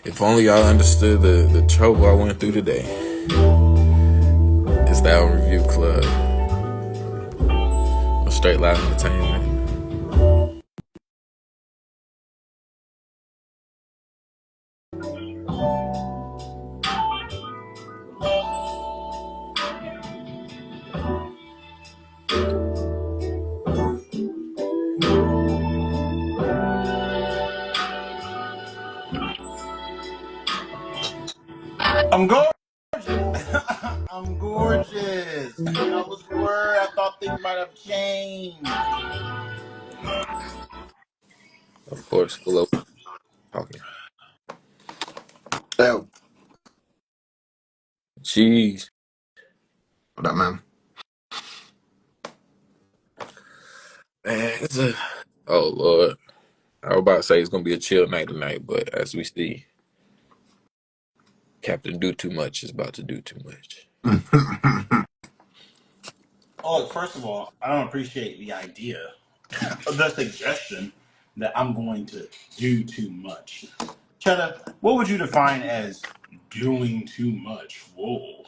If only y'all understood the trouble I went through today. It's the Album Review Club. On Straight Live Entertainment. I'm gorgeous. I'm gorgeous. You know what's the word? I thought things might have changed. Of course, full of talking. Yo, Jeez. what up, man? Man, oh Lord. I was about to say it's gonna be a chill night tonight, but as we see, Captain Do Too Much is about to do too much. Oh, look, first of all, I don't appreciate the idea, the suggestion that I'm going to do too much. Cheddar, what would you define as doing too much? Whoa.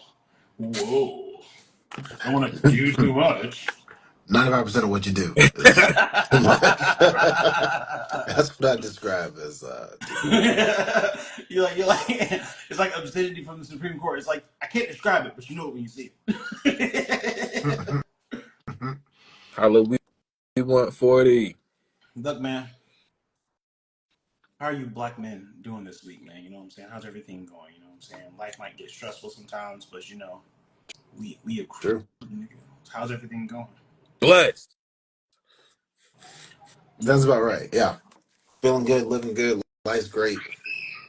Whoa. I want to do too much. 95% of what you do is too much. That's what I describe as too much. you're like, it's like obscenity from the Supreme Court. It's like, I can't describe it, but you know it when you see it. Holla, we want 40. Look, man, how are you black men doing this week, man? You know what I'm saying? How's everything going? You know what I'm saying? Life might get stressful sometimes, but we accrue. True. How's everything going? Blessed. That's about right. Yeah. Feeling good, living good, life's great.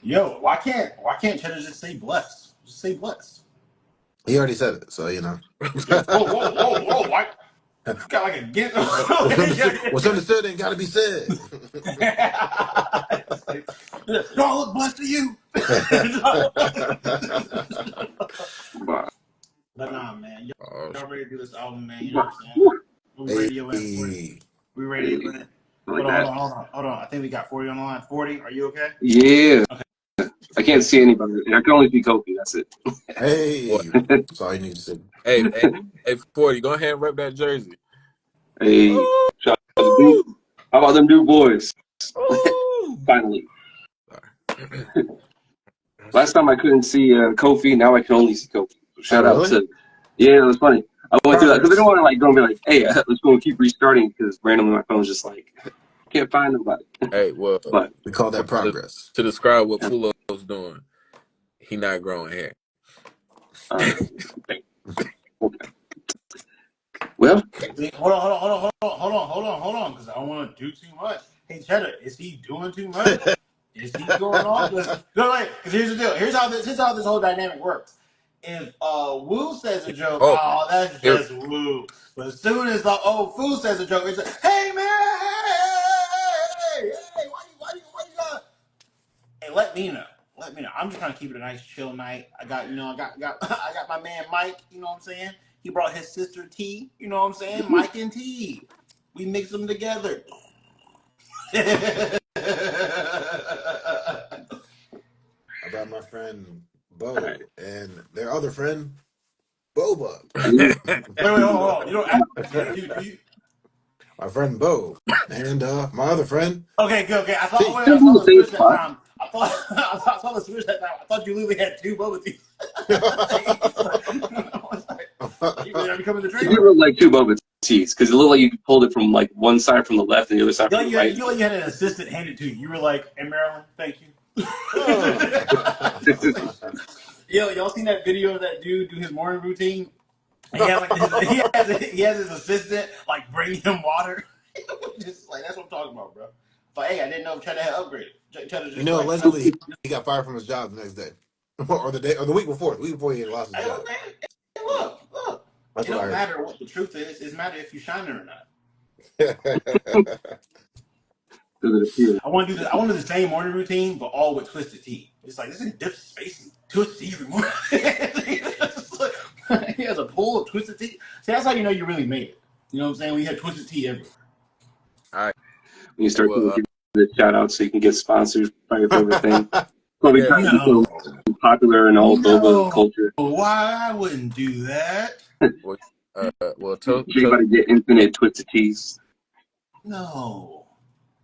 Yo, why can't Cheddar just say blessed? Just say blessed. He already said it, so you know. Yo, whoa! Why? You got like a get. What's understood ain't got to be said. It's like, no, I look blessed to you. But nah, man, Oh, y'all ready to do this album, man? You know what I'm saying? We radio in 40. Hey, We radio in it. Like Hold on. I think we got 40 on the line. 40, are you okay? Yeah, Okay. I can't see anybody. I can only see Kofi. That's it. boy. hey. That's all you need to say. Hey, 40, go ahead and rep that jersey. Hey, Ooh, shout out to Duke. How about them Duke boys? ooh. Finally. Sorry. Last time I couldn't see Kofi. Now I can only see Kofi. So Oh, shout out really? to. Yeah, it was funny. I went through that because I didn't Progress. want to go and be like, hey, let's go and keep restarting because randomly my phone's just like can't find nobody. Hey, well, But We call that to, progress. to describe what Fulo's doing, he not growing hair. uh, okay. Well, Wait, hold on, because I don't want to do too much. Hey, Cheddar, is he doing too much? Is he going off? Because here's the deal. Here's how this whole dynamic works. If Woo says a joke, Oh, oh, that's here, just Woo. But as soon as the Foo says a joke, it's like, hey man, hey, why you got? Hey, let me know. Let me know. I'm just trying to keep it a nice chill night. I got my man Mike. You know what I'm saying? He brought his sister T. You know what I'm saying? Mike and T. We mix them together. I brought my friend all right. Bo and their other friend, Boba. Ooh, Wait, hold on. You don't actually have two, do you? My friend Bo and my other friend Okay, good. Okay, T. still I in saw the the same switch that spot. time. I saw the switch that time. I thought you literally had two Boba teeth. I was like, you really are becoming the It did trademark. look like two Boba Tees because it looked like you pulled it from like one side from the left and the other side You from like the you had, right. you like you had an assistant handed to you. You were like, "Hey, Marilyn, thank you." Yo, y'all seen that video of that dude do his morning routine? He has like he has his assistant like bring him water. Just like that's what I'm talking about, bro. But hey, I didn't know Cheddar had upgraded. Cheddar You just know, like, allegedly he got fired from his job the next day, or the day, or the week before. The week before he lost his hey, job. look, man, hey, look. That's It what I don't heard. matter what the truth is. It matter if you shining or not. Does it appear? I want to do the same morning routine, but all with twisted tea. It's like this is dip space and twisted tea every morning. He has a pool of twisted tea. See, that's how you know you really made it. You know what I'm saying? We had twisted tea everywhere. all right. When you start Well, giving the shout out so you can get sponsors by your favorite thing. Probably Yeah, trying to No, become popular in all boba no. culture. Why I wouldn't do that? well, well, Jay about to get infinite twisted teeth. No.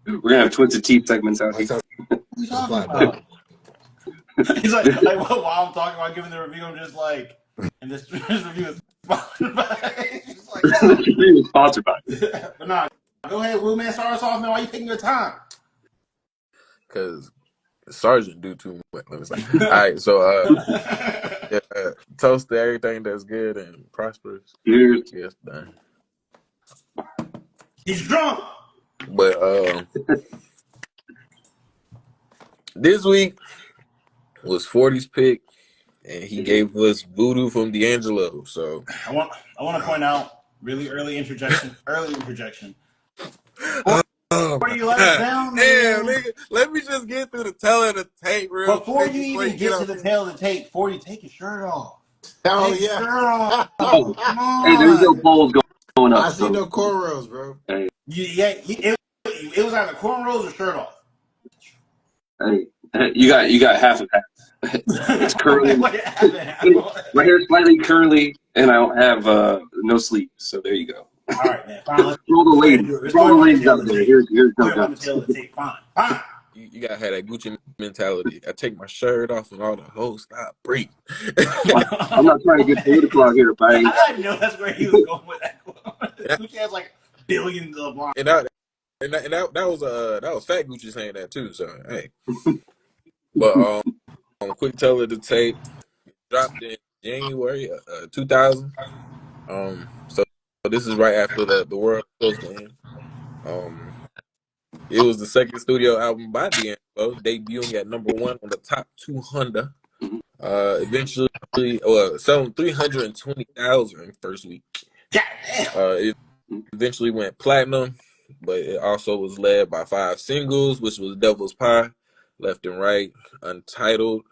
We're gonna have twisted teeth segments out Like here. so, What are you so talking fly, bro. about? He's like while I'm talking about giving the review, I'm just like, and this review is sponsored by. He's just like, This no. review is sponsored by. But nah, go ahead, Will, man. Start us off, man. Why you taking your time? because Sergeant do too much. Let me say. All right, so yeah, toast to everything that's good and prosperous. Cheers. Yes, done. He's drunk. But this week was 40's pick, and he gave us Voodoo from D'Angelo. So I want to point out really early interjection. oh Before my you let us god. down, Damn, man. nigga. Let me just get through the telling the tape real Before quick you before even you get get to up the here. tail of the tape, 40, take your shirt off. Oh Take your yeah. shirt off. Oh, Come hey, there's no on. polls going up, I see so no cornrows, bro. hey, It was either cornrows or shirt off. hey, you got half of half. It's curly. What happened? My hair's slightly curly, and I don't have no sleeves. So there you go. All right, man. Fine. Let's For all the go ahead and ladies, do it. Let's for go all ahead the and run the ladies tail out of the there, tape. here's Go no ahead and run the guns. tail of the tape. Fine. Fine. You gotta have that Gucci mentality. I take my shirt off and all the hoes stop breathing. I'm not trying to get political out here, but I ain't I know that's where he was going with that. and, I, Gucci has like billions of lines. and, I, that was Fat Gucci saying that too. So hey, but quick tell of the tape dropped in January 2000. So this is right after the world was supposed to end. Um, it was the second studio album by D'Angelo, debuting at number one on the top 200. got. Eventually, selling 320,000 first week. God damn. It eventually went platinum, but it also was led by five singles, which was Devil's Pie, Left and Right, Untitled,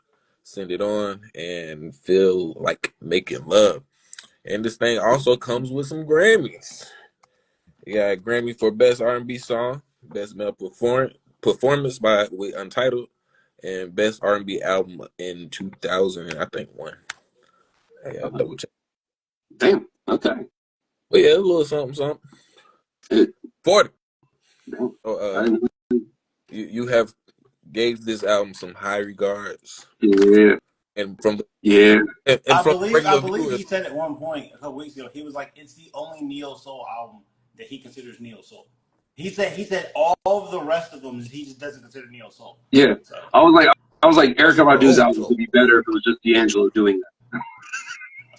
Send It On, and Feel Like Making Love. And this thing also comes with some Grammys. You got a Grammy for Best R&B Song, Best Male Performance by with Untitled, and Best R&B Album in 2000, I think one. I gotta double check. Damn. Okay. But yeah, a little something, something. It, 40. damn. So, I didn't know. you have gave this album some high regards, Yeah. and from the Yeah. and from I regular believe viewers. he said at one point a couple weeks ago, he was like, it's the only neo soul album that he considers neo soul. He said all of the rest of them he just doesn't consider neo soul. Yeah. So I was like, That's Erica super Badu's old album soul. would be better if it was just D'Angelo doing that.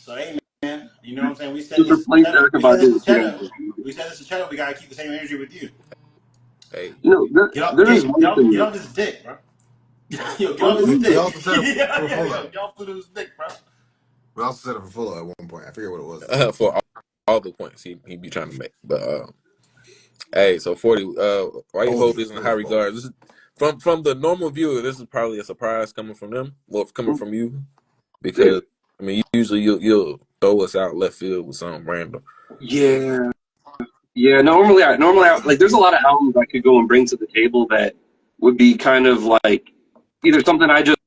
hey man, you know what I'm saying? We said Just this to replace Cheddar. Erica Badu with Cheddar. D'Angelo. We said this to Cheddar. We gotta keep the same energy with you. Hey, You know, there is one Get thing. off this dick, bro. Yo, get What off was his We dick. also said it for Fuller. Get off Pluto's dick, bro. We also said it for Fuller at one point. I forget what it was though. for all the points he be trying to make, but hey, so 40. Why you hold Boldly. this in It high was boldly. regards? This is from the normal viewer. This is probably a surprise coming from them, well, coming from you, Yeah. because I mean, usually you'll throw us out left field with something random. Yeah. Yeah. Normally, like, there's a lot of albums I could go and bring to the table that would be kind of like either something I just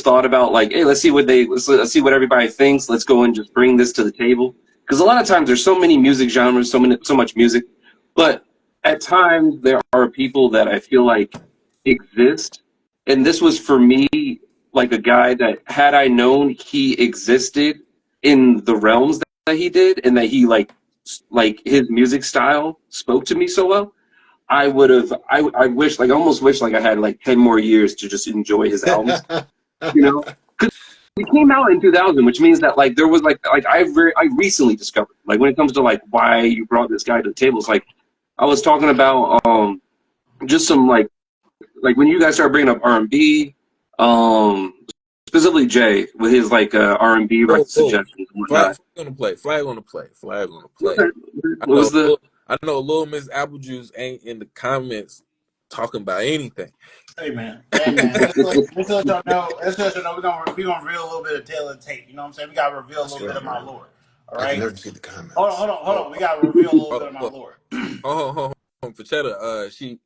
thought about, like, hey, let's see what everybody thinks. Let's go and just bring this to the table. Because a lot of times there's so many music genres, so much music, but at times there are people that I feel like exist, and this was for me like a guy that had I known he existed in the realms that he did, and that he like his music style spoke to me so well. I would have. I wish, like, I almost wish, like, I had like 10 more years to just enjoy his albums. You know, it came out in 2000, which means that, like, there was like I recently discovered, like, when it comes to like why you brought this guy to the table. It's like I was talking about just some like when you guys started bringing up R&B, um specifically Jay with his like R&B Oh, oh, suggestions and whatnot. flag on the play, flag on the play, flag on the play. Okay. I What know, was the I know, little Miss Applejuice ain't in the comments talking about anything. Hey man, hey man. Let's let y'all know. Let's let y'all know we gonna reveal a little bit of tail of the tape. You know what I'm saying? We gotta reveal a That's little bit right. of my lore. All I can right. never see the Hold comments. on, hold Oh, on. We gotta reveal a little bit oh, of my oh, lore. for Cheddar, she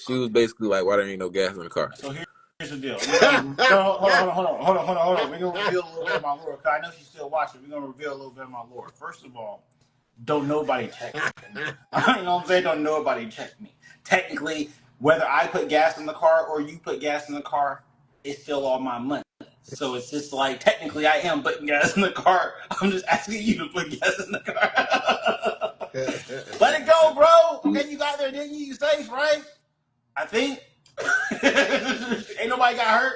was basically like, why there ain't no gas in the car? So here. the deal. We're gonna no, hold on. We're gonna reveal a little bit of my lore. Cause I know she's still watching. We're gonna reveal a little bit of my lore. First of all, don't nobody check me. You know what I'm saying? Don't nobody check me. Technically, whether I put gas in the car or you put gas in the car, it's still all my money. So it's just like technically I am putting gas in the car. I'm just asking you to put gas in the car. Let it go, bro. Okay, you got there, didn't you? You safe, right? I think. Ain't nobody got hurt.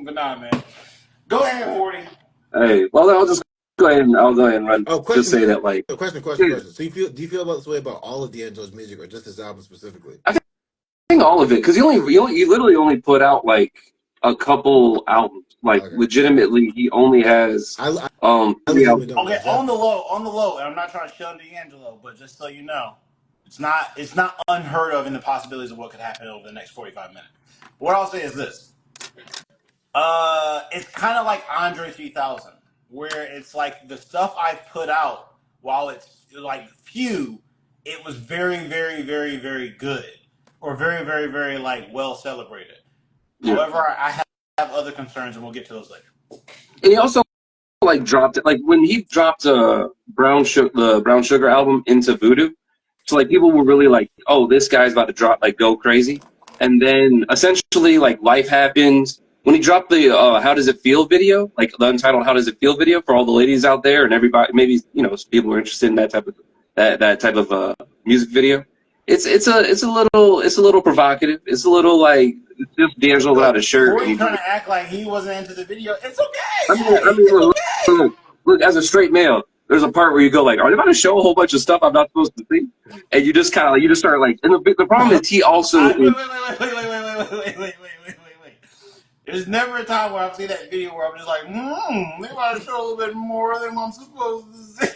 But nah, man. Go ahead, 40. Hey, well, I'll go ahead and run. Oh, Just question, say that, like, question, question, yeah, question. So do you feel about this way about all of D'Angelo's music, or just this album specifically? I think all of it, because he literally only put out like a couple albums. Like, Okay, legitimately, he only has I 3 albums. legitimately don't know. Okay, Is that on the low, and I'm not trying to shun D'Angelo, but just so you know, it's not unheard of in the possibilities of what could happen over the next 45 minutes. What I'll say is this. It's kind of like Andre 3000, where it's like the stuff I put out, while it's like few, it was very, very, very, very good, or very, very, very like well celebrated. Yeah, However, I have other concerns, and we'll get to those later. and he also like dropped it. Like when he dropped the Brown Sugar album into Voodoo. So like people were really like, oh, this guy's about to drop like go crazy. And then essentially like life happened. When he dropped the How Does It Feel video, like the untitled How Does It Feel video for all the ladies out there and everybody, maybe people are interested in that type of music video. It's a little provocative. It's a little like it's just D'Angelo So, without a shirt and 40 he trying to act like he wasn't into the video. It's okay. I Hey, mean, it's look, okay. look, as a straight male, there's a part where you go like, are they about to show a whole bunch of stuff I'm not supposed to see? And you just kind of like, you just start like, and the problem is he also Wait, is, wait, wait, wait, wait, wait, wait, wait, wait, wait, wait, wait, wait. There's never a time where I've seen that video where I'm just like, maybe I show a little bit more than I'm supposed to see.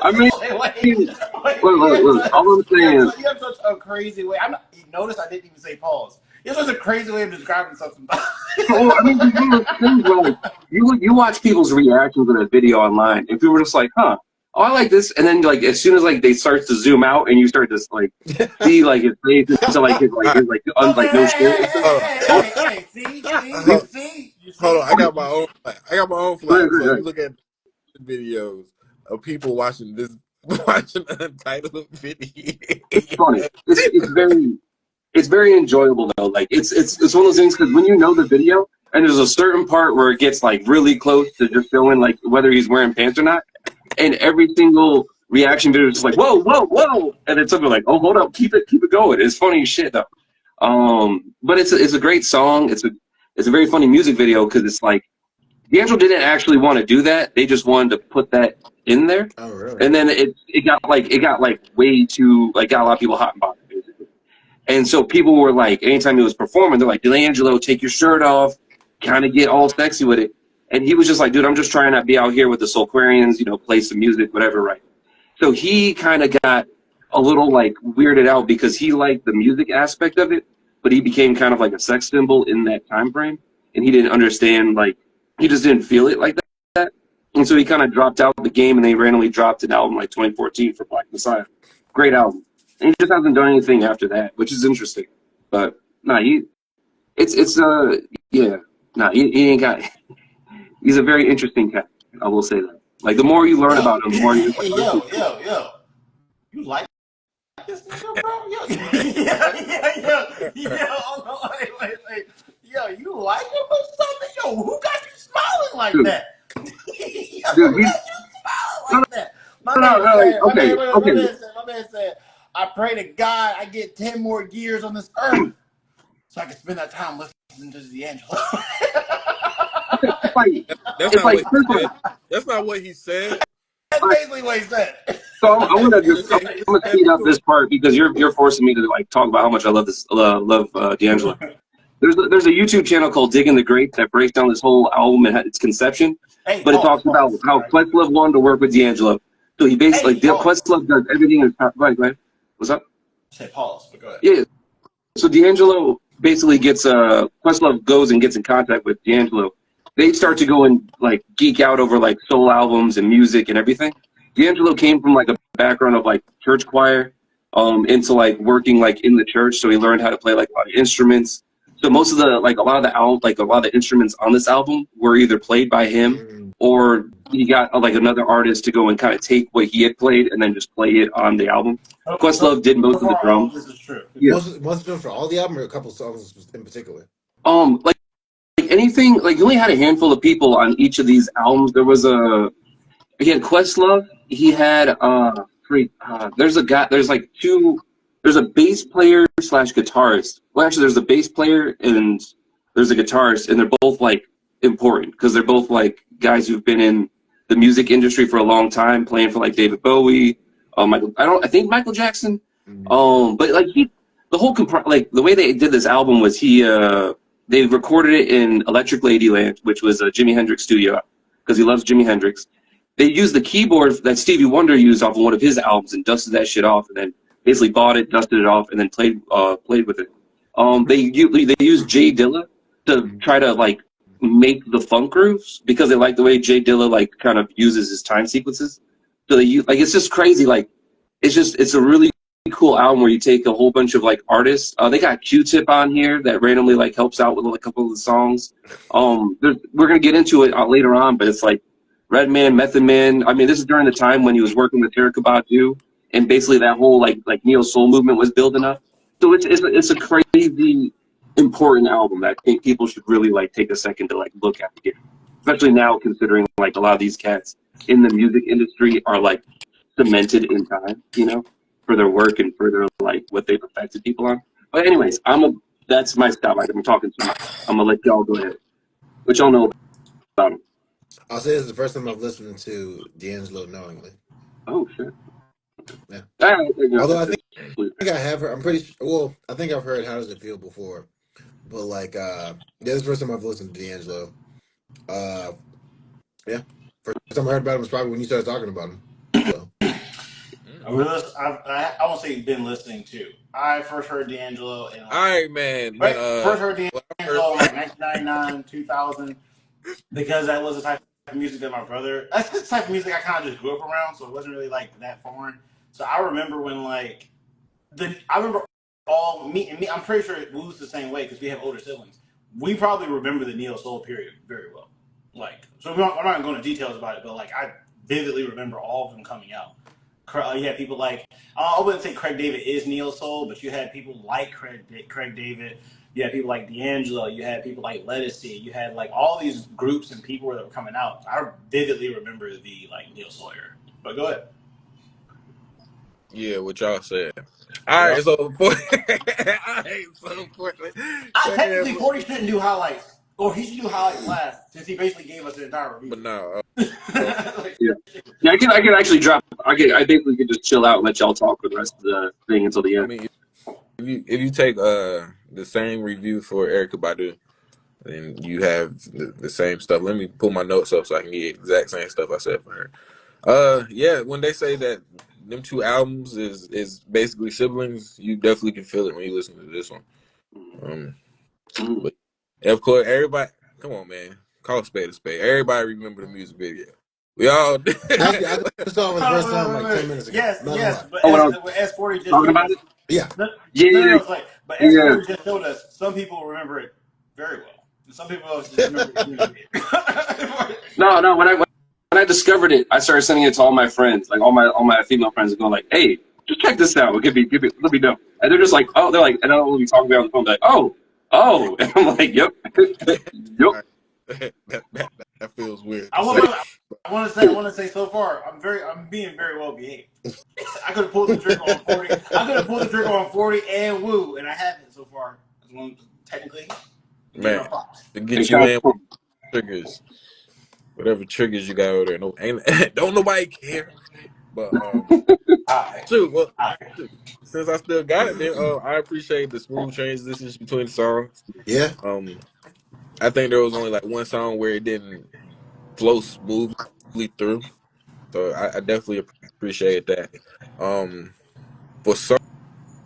I mean, Wait. look, all I'm saying is, You have such a crazy way. You notice I didn't even say pause. You have such a crazy way of describing something. well, I mean, it's one of those things where like, you watch people's reactions to a video online, and people are just like, huh, oh, I like this, and then like as soon as like they start to zoom out and you start to like see like his face into like all right, like no shit and stuff. hold on, Hey. These, You hold see? on. I got my own flag. I got my own good, flag. good, So you good. look at videos of people watching this, watching untitled video. It's funny. It's very enjoyable though. Like it's one of those things because when you know the video and there's a certain part where it gets like really close to just showing like whether he's wearing pants or not, and every single reaction video is just like whoa, and then something like oh hold up, keep it going. It's funny as shit though. But it's a great song. It's a very funny music video because it's like D'Angelo didn't actually want to do that. They just wanted to put that in there, oh really? and then it got like way too like got a lot of people hot and bothered basically. And so people were like, anytime he was performing, they're like, D'Angelo, take your shirt off, kind of get all sexy with it. And he was just like, dude, I'm just trying to be out here with the Soulquarians, play some music, whatever, right? So he kind of got a little like weirded out because he liked the music aspect of it, but he became kind of like a sex symbol in that time frame, and he didn't understand like he just didn't feel it like that, and so he kind of dropped out of the game, and they randomly dropped an album like 2014 for Black Messiah, great album, and he just hasn't done anything after that, which is interesting. But nah, it's yeah, nah, he ain't got. He's a very interesting cat. I will say that. Like the more you learn Yo, about him, the more you're just like, hey, oh, this is cool. yo. You like this nigga, bro? Yo, Hold on, wait. Yo, you like him or something? Yo, who got you smiling like Dude, that? Yo, dude, who got you smiling no, like that? My no, man no, like, said, okay, okay. my man said, I pray to God I get 10 more years on this earth so I can spend that time listening to D'Angelo. It's like, That's it's not like, what he first of said. That's not what he said. That's all, basically what he said. so He just I'm said he gonna had speed me up do this it. part because you're forcing me to like talk about how much I love D'Angelo. There's a YouTube channel called Digging the Great that breaks down this whole album and its conception, Hey, but it talks about pause. how Right. Questlove wanted to work with D'Angelo. So he basically Hey, pause. Questlove does everything in his power. Go ahead. What's up? Say pause, but go ahead. Yeah. So D'Angelo basically gets Questlove goes and gets in contact with D'Angelo. They start to go and like geek out over like soul albums and music and everything. D'Angelo came from like a background of like church choir, into like working like in the church, so he learned how to play like a lot of instruments. So most of the like a lot of the like a lot of the instruments on this album were either played by him Mm. or he got like another artist to go and kind of take what he had played and then just play it on the album. So Questlove did most of the far, all of drums. this is true. Yeah. Most of them for all the album, or a couple songs in particular. Like anything, like you only had a handful of people on each of these albums. There was he had Questlove. He had there's a guy. There's like two. There's a bass player slash guitarist. Well, actually, there's a bass player and there's a guitarist, and they're both like important because they're both like guys who've been in the music industry for a long time, playing for like David Bowie, I think Michael Jackson. But like the whole like the way they did this album was they recorded it in Electric Ladyland, which was a Jimi Hendrix studio because he loves Jimi Hendrix. They used the keyboard that Stevie Wonder used off of one of his albums and dusted that shit off, and then basically bought it, dusted it off, and then played with it. They used Jay Dilla to try to like make the funk grooves because they like the way Jay Dilla like kind of uses his time sequences. So they use like it's just crazy. Like it's a really cool album where you take a whole bunch of like artists. They got Q-Tip on here that randomly like helps out with a couple of the songs. We're gonna get into it later on, but it's like Redman, Method Man. I mean, this is during the time when he was working with Erykah Badu, and basically that whole like neo soul movement was building up. So it's a crazy important album that I think people should really like take a second to like look at again, especially now considering like a lot of these cats in the music industry are like cemented in time, you know, for their work and for their like what they've affected people on. But anyways, that's my style. Like I'm talking too much. I'm gonna let y'all go ahead. What y'all know about him? I'll say this is the first time I've listened to D'Angelo knowingly. Oh shit. Yeah. Yeah. Although I think I have heard. I'm pretty sure. Well, I think I've heard "How Does It Feel" before, but like, yeah, this is the first time I've listened to D'Angelo. Yeah, first time I heard about him was probably when you started talking about him. So. I won't say been listening to. I first heard D'Angelo in All right, man. When first heard what I heard, D'Angelo in like 1999, 2000, because that was the type of music that my brother. That's the type of music I kind of just grew up around, so it wasn't really like that foreign. So I remember when like I remember all me. I'm pretty sure Woo's the same way because we have older siblings. We probably remember the neo soul period very well. Like, so I'm not going to go into details about it, but like I vividly remember all of them coming out. You had people like I wouldn't say Craig David is neo soul, but you had people like Craig David. You had people like D'Angelo. You had people like Lettucey. You had like all these groups and people that were coming out. I vividly remember the like neo soul era. But go ahead. yeah, what y'all said. All right, so all right, so man, Technically, 40 shouldn't do highlights, or he should do highlights last, since he basically gave us the entire review. but no, Like, Yeah, I can actually drop. I basically could just chill out and let y'all talk for the rest of the thing until the I end. mean, if you take the same review for Erykah Badu, then you have the same stuff. Let me pull my notes up so I can get exact same stuff I said for her. Yeah, when they say that them two albums is basically siblings, you definitely can feel it when you listen to this one. But of course, everybody, come on, man, call a spade a spade. Everybody remember the music video. We all did. Actually, I just saw it for the first time like 10 minutes ago. yes, but Oh, when I was as 40 just talking showed about us, it. Yeah. Yeah, it's like, but as yeah. 40 just showed us, some people remember it very well. And some people else just remember it really bad. No. When I discovered it, I started sending it to all my friends, like all my female friends, and going like, "Hey, just check this out. Let me know." And they're just like, "Oh," they're like, and I don't know what we talking about on the phone. They're like, "Oh," and I'm like, "Yep, yep." That feels weird I to say. want to say so far, I'm being very well behaved. I could have pulled the trigger on 40. I could have pulled the trigger on 40 and Woo, and I haven't so far. Technically, give my Man, props. to Hey, get you shout in out triggers, whatever triggers you got over there. No, ain't don't nobody care. But Alright. shoot, well, Alright. shoot, since I still got it, then I appreciate the smooth transitions between the songs. Yeah. Um, I think there was only like one song where it didn't flow smoothly through, so I definitely appreciate that. For some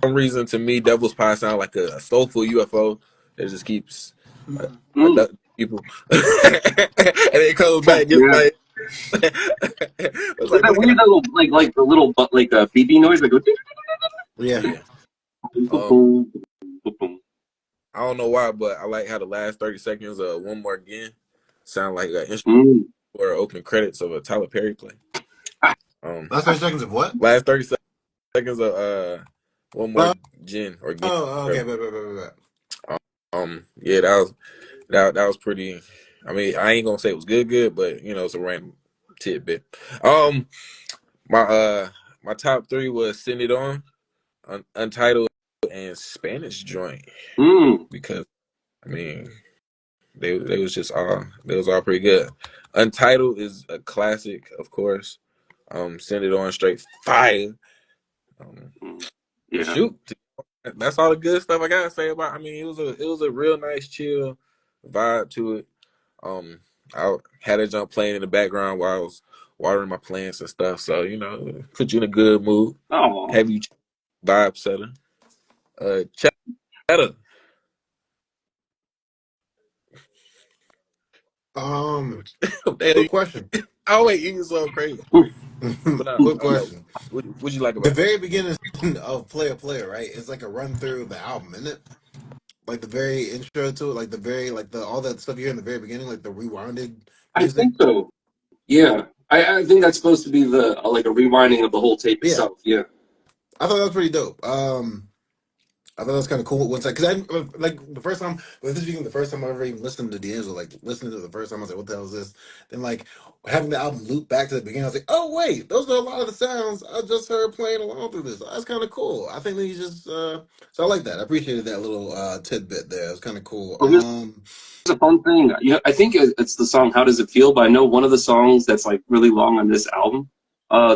reason, to me, Devil's Pie sound like a soulful UFO that just keeps abducting people, and it comes back, gets yeah. like it's Is like, that but it weird got little like the little but like a BB noise like Yeah. yeah. boom, boom, boom, boom. I don't know why, but I like how the last 30 seconds of One More Again sound like an intro Mm. or opening credits of a Tyler Perry play. Um, Last 30 seconds of what? last 30 seconds of One More Oh, Gin or Gin. okay, Whatever. bet. Yeah, that was pretty. I mean, I ain't gonna say it was good, but it's a random tidbit. Um, my my top three was Send It On, Untitled, and Spanish Joint Mm. because I mean they was all pretty good. Untitled is a classic, of course. Send It On, straight fire. Um, Mm. Yeah. shoot, that's all the good stuff I gotta say about. I mean, it was a real nice chill vibe to it. Um, I had a jump playing in the background while I was watering my plants and stuff. So put you in a good mood, Oh. have you vibe setter. Cheddar. Quick question. Oh wait, you so crazy. But Quick question. what you like The about it? very beginning of Player, right? It's like a run through the album, isn't it? Like the very intro to it, like the very like the all that stuff you hear in the very beginning, like the rewinded I music. think so. Yeah. I think that's supposed to be the like a rewinding of the whole tape Yeah, itself. Yeah. I thought that was pretty dope. I thought that was kind of cool. Once because I like the first time, with this being the first time I ever even listened to D'Angelo, like listening to it the first time, I was like, "What the hell is this?" Then like having the album loop back to the beginning, I was like, "Oh wait, those are a lot of the sounds I just heard playing along through this. That's kind of cool." I think that he's just so I like that. I appreciated that little tidbit there. It was kind of cool. Well, here's a fun thing. I think it's the song "How Does It Feel," but I know one of the songs that's like really long on this album.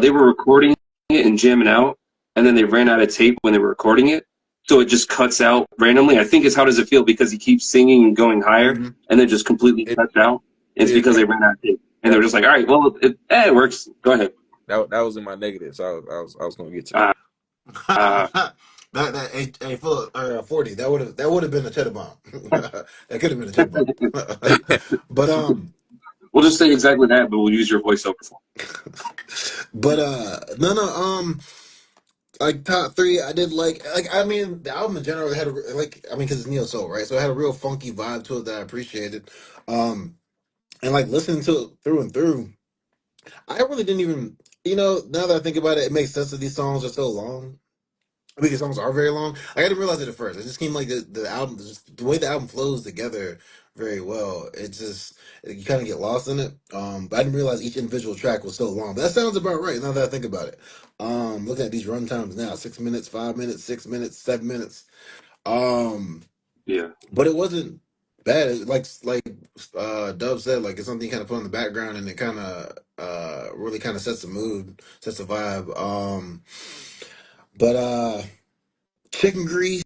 They were recording it and jamming out, and then they ran out of tape when they were recording it, so it just cuts out randomly. I think it's "How Does It Feel" because he keeps singing and going higher, hmm and then just completely It cuts out. And it's did because cut they ran out of tape, and they that were just like, "All right, well, it works. Go ahead." that was in my negative, so I was gonna get to Uh, that. uh, that a full 40 that would have been a cheddar bomb. That could have been a cheddar bomb. But we'll just say exactly that, but we'll use your voiceover for no like top three I did like I mean the album in general had a like I mean because it's neo soul, right, so it had a real funky vibe to it that I appreciated. And like listening to it through and through, I really didn't even, now that I think about it, it makes sense that these songs are so long. I mean, the songs are very long. I didn't realize it at first. It just seemed like the album, just the way the album flows together very well. It just you kind of get lost in it. But I didn't realize each individual track was so long. But that sounds about right now that I think about it. Looking at these run times now, 6 minutes, 5 minutes, 6 minutes, 7 minutes. Um, yeah. but it wasn't bad. Like Dub said, like it's something you kind of put in the background and it kind of really kind of sets the mood, sets the vibe. But chicken grease.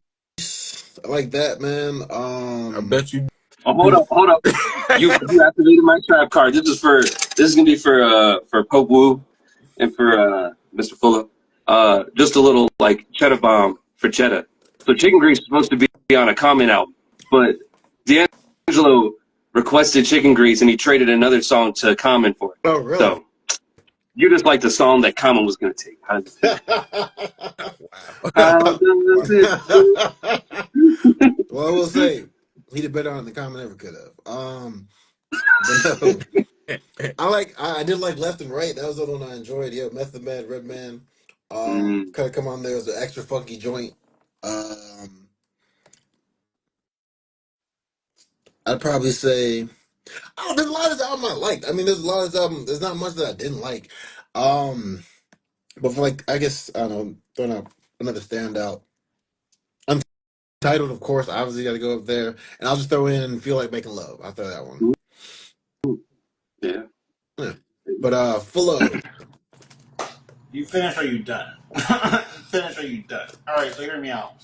I like that, man. I bet you Oh, hold do. up, hold up. You activated my trap card. This is gonna be for Pope Wu and for Mr. Fuller. Just a little like cheddar bomb for cheddar. So Chicken Grease is supposed to be on a Common album, but D'Angelo requested Chicken Grease and he traded another song to Common for it. Oh, really? So you just like the song that Common was gonna take. How does it feel? Wow. How does well, it feel? I will say he did better on the comment ever could have. But no, I did like Left and Right. That was the other one I enjoyed. Yeah, Method Man, Red Man. Mm, Kind of come on there. It was an extra funky joint. I'd probably say. Oh, there's a lot of this album I liked. I mean, there's a lot of this album. There's not much that I didn't like. Um, but for like, I guess I don't know, throwing out another standout. Untitled, of course, obviously got to go up there, and I'll just throw in "Feel Like Making Love." I'll throw that one. yeah. Yeah. But full of. You finish or you done? Finish or you done? All right, so hear me out.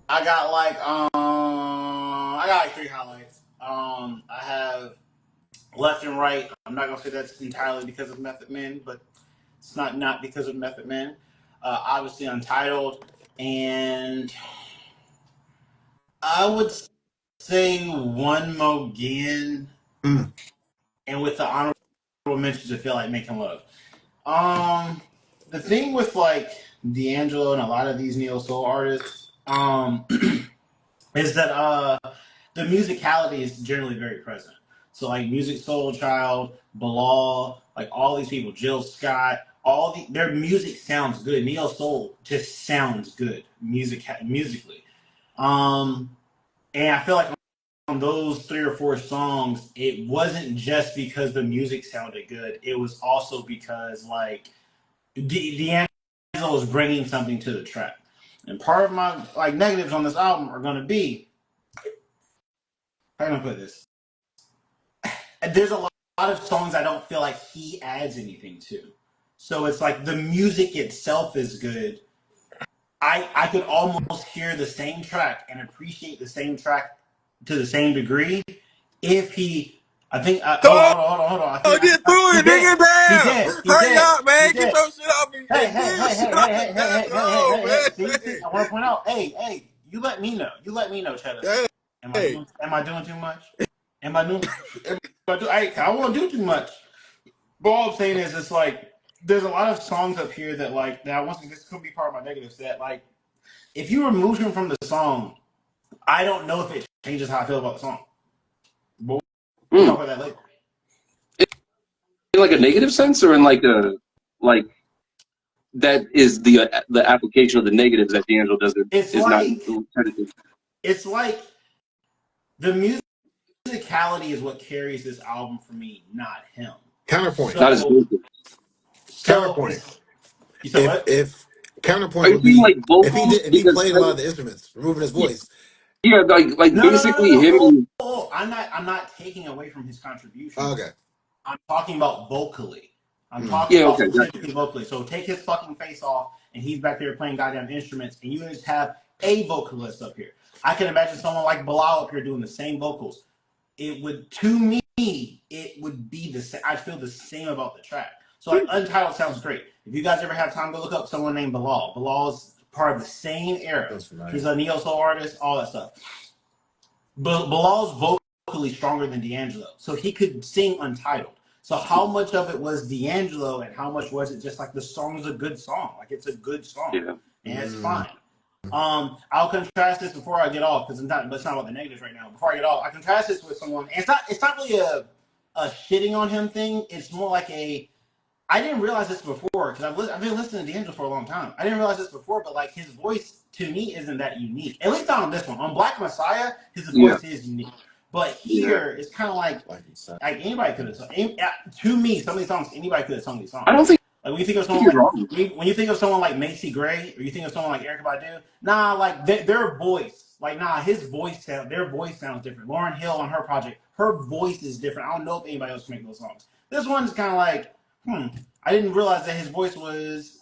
I got like three highlights. I have left and right. I'm not gonna say that's entirely because of Method Man, but it's not because of Method Man. Obviously Untitled, and I would say One More Again, Mm, and with the honorable mentions, I feel like Making Love. Um, the thing with like D'Angelo and a lot of these neo soul artists, is that the musicality is generally very present. So like Music Soul Child, Bilal, like all these people, Jill Scott, their music sounds good. Neo Soul just sounds good musically. Um, and I feel like on those 3 or 4 songs, it wasn't just because the music sounded good. It was also because like D'Angelo was bringing something to the track. And part of my like negatives on this album are going to be, how can I put this? There's a lot of songs I don't feel like he adds anything to. So it's like the music itself is good. I could almost hear the same track and appreciate the same track to the same degree if he. I think. Come Hold on. on, get through He it, did. nigga. Damn. He Hurry did. up, He man. Get did. your shit off your Hey, hey, hey, bullshit hey, off hey, your hey, hey, death hey, hey, hey, row, hey, hey. See. I want to point out. Hey. You let me know. Cheddar. man. Hey. Am I doing too much? Am I doing? Am I won't do too much. But all I'm saying is, it's like there's a lot of songs up here that like now. Once again, this could be part of my negatives. That like if you remove him from the song, I don't know if it changes how I feel about the song. But we'll Hmm. talk about that later. In like a negative sense, or in like a like that is the application of the negatives that D'Angelo doesn't It's is not like technically. it's like the musicality is what carries this album for me, not him. Counterpoint. Not as So vocal. Counterpoint. it's you said what? If Are counterpoint you would saying be like vocals? if he Because played a lot of the instruments, removing his yeah, voice. yeah, like basically No. him. And, I'm not taking away from his Oh, contributions. okay. I'm talking about vocally. I'm Mm. talking yeah, about okay, gotcha. specifically vocally. So take his fucking face off, and he's back there playing goddamn instruments, and you just have a vocalist up here. I can imagine someone like Bilal up here doing the same vocals. It would, to me, it would be the same. I feel the same about the track. So like Untitled sounds great. If you guys ever have time to look up someone named Bilal, Bilal's part of the same era. Sounds He's familiar. a neo soul artist, all that stuff. But Bilal's vocally stronger than D'Angelo, so he could sing Untitled. So how much of it was D'Angelo, and how much was it just like the song's a good song, like it's a good song, Yeah, and it's Mm. fine. I'll contrast this before I get off because it's not about the negatives right now. Before I get off, I contrast this with someone. And it's not really a shitting on him thing. It's more like a I didn't realize this before because I've been listening to D'Angelo for a long time. I didn't realize this before, but like his voice to me isn't that unique. At least not on this one. On Black Messiah, his yeah, voice is unique. But yeah. here, it's kind of Like you said. like anybody could have sung. To me, some of these songs, anybody could have sung these I songs. don't think Like when you think of someone you're like wrong. when you think of someone like Macy Gray, or you think of someone like Erica Badu, nah, like their voice, like nah, their voice sounds different. Lauryn Hill on her project, her voice is different. I don't know if anybody else can make those songs. This one's kind of like, I didn't realize that his voice was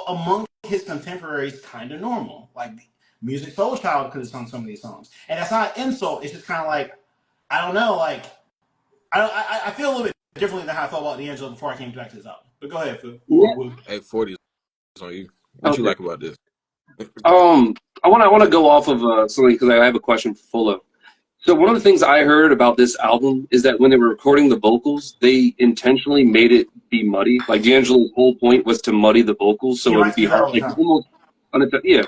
among his contemporaries kind of normal. Like Music Soul Child could have sung some of these songs, and that's not an insult. It's just kind of like I don't know, like I feel a little bit differently than how I felt about D'Angelo before I came back to this album. But go ahead, Phil. Yeah. Hey, 40 on you. What you Okay. like about this? I want to go off of something because I have a question for Fuller. So one of the things I heard about this album is that when they were recording the vocals, they intentionally made it be muddy. Like D'Angelo's whole point was to muddy the vocals He so it would likes to be do that hard, all the like time. almost yeah.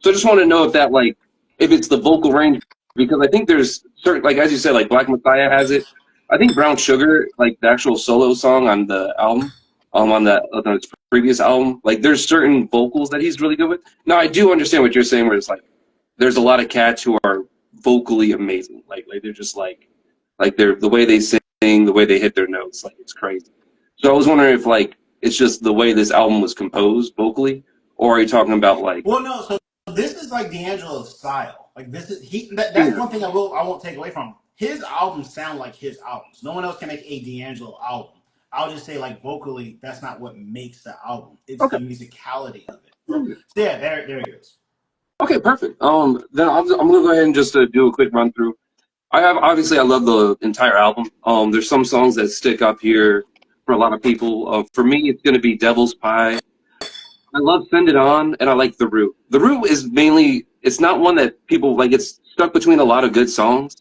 So I just want to know if that like if it's the vocal range because I think there's certain like as you said like Black Messiah has it. I think Brown Sugar like the actual solo song on the album on its previous album like there's certain vocals that he's really good with. Now I do understand what you're saying where it's like there's a lot of cats who are vocally amazing. Like they're just like they're the way they sing, the way they hit their notes, like it's crazy. So I was wondering if like it's just the way this album was composed vocally, or are you talking about like Well, no. So this is like D'Angelo's style. Like this is that's yeah, one thing I won't take away from him. His albums sound like his albums. No one else can make a D'Angelo album. I'll just say like vocally, that's not what makes the album. It's okay, the musicality of it. So yeah, there it goes. okay, perfect. Then I'm gonna go ahead and just do a quick run through. I love the entire album. There's some songs that stick up here for a lot of people. For me, it's gonna be Devil's Pie. I love Send It On, and I like The Root. The Root is mainly, it's not one that people like, it's stuck between a lot of good songs,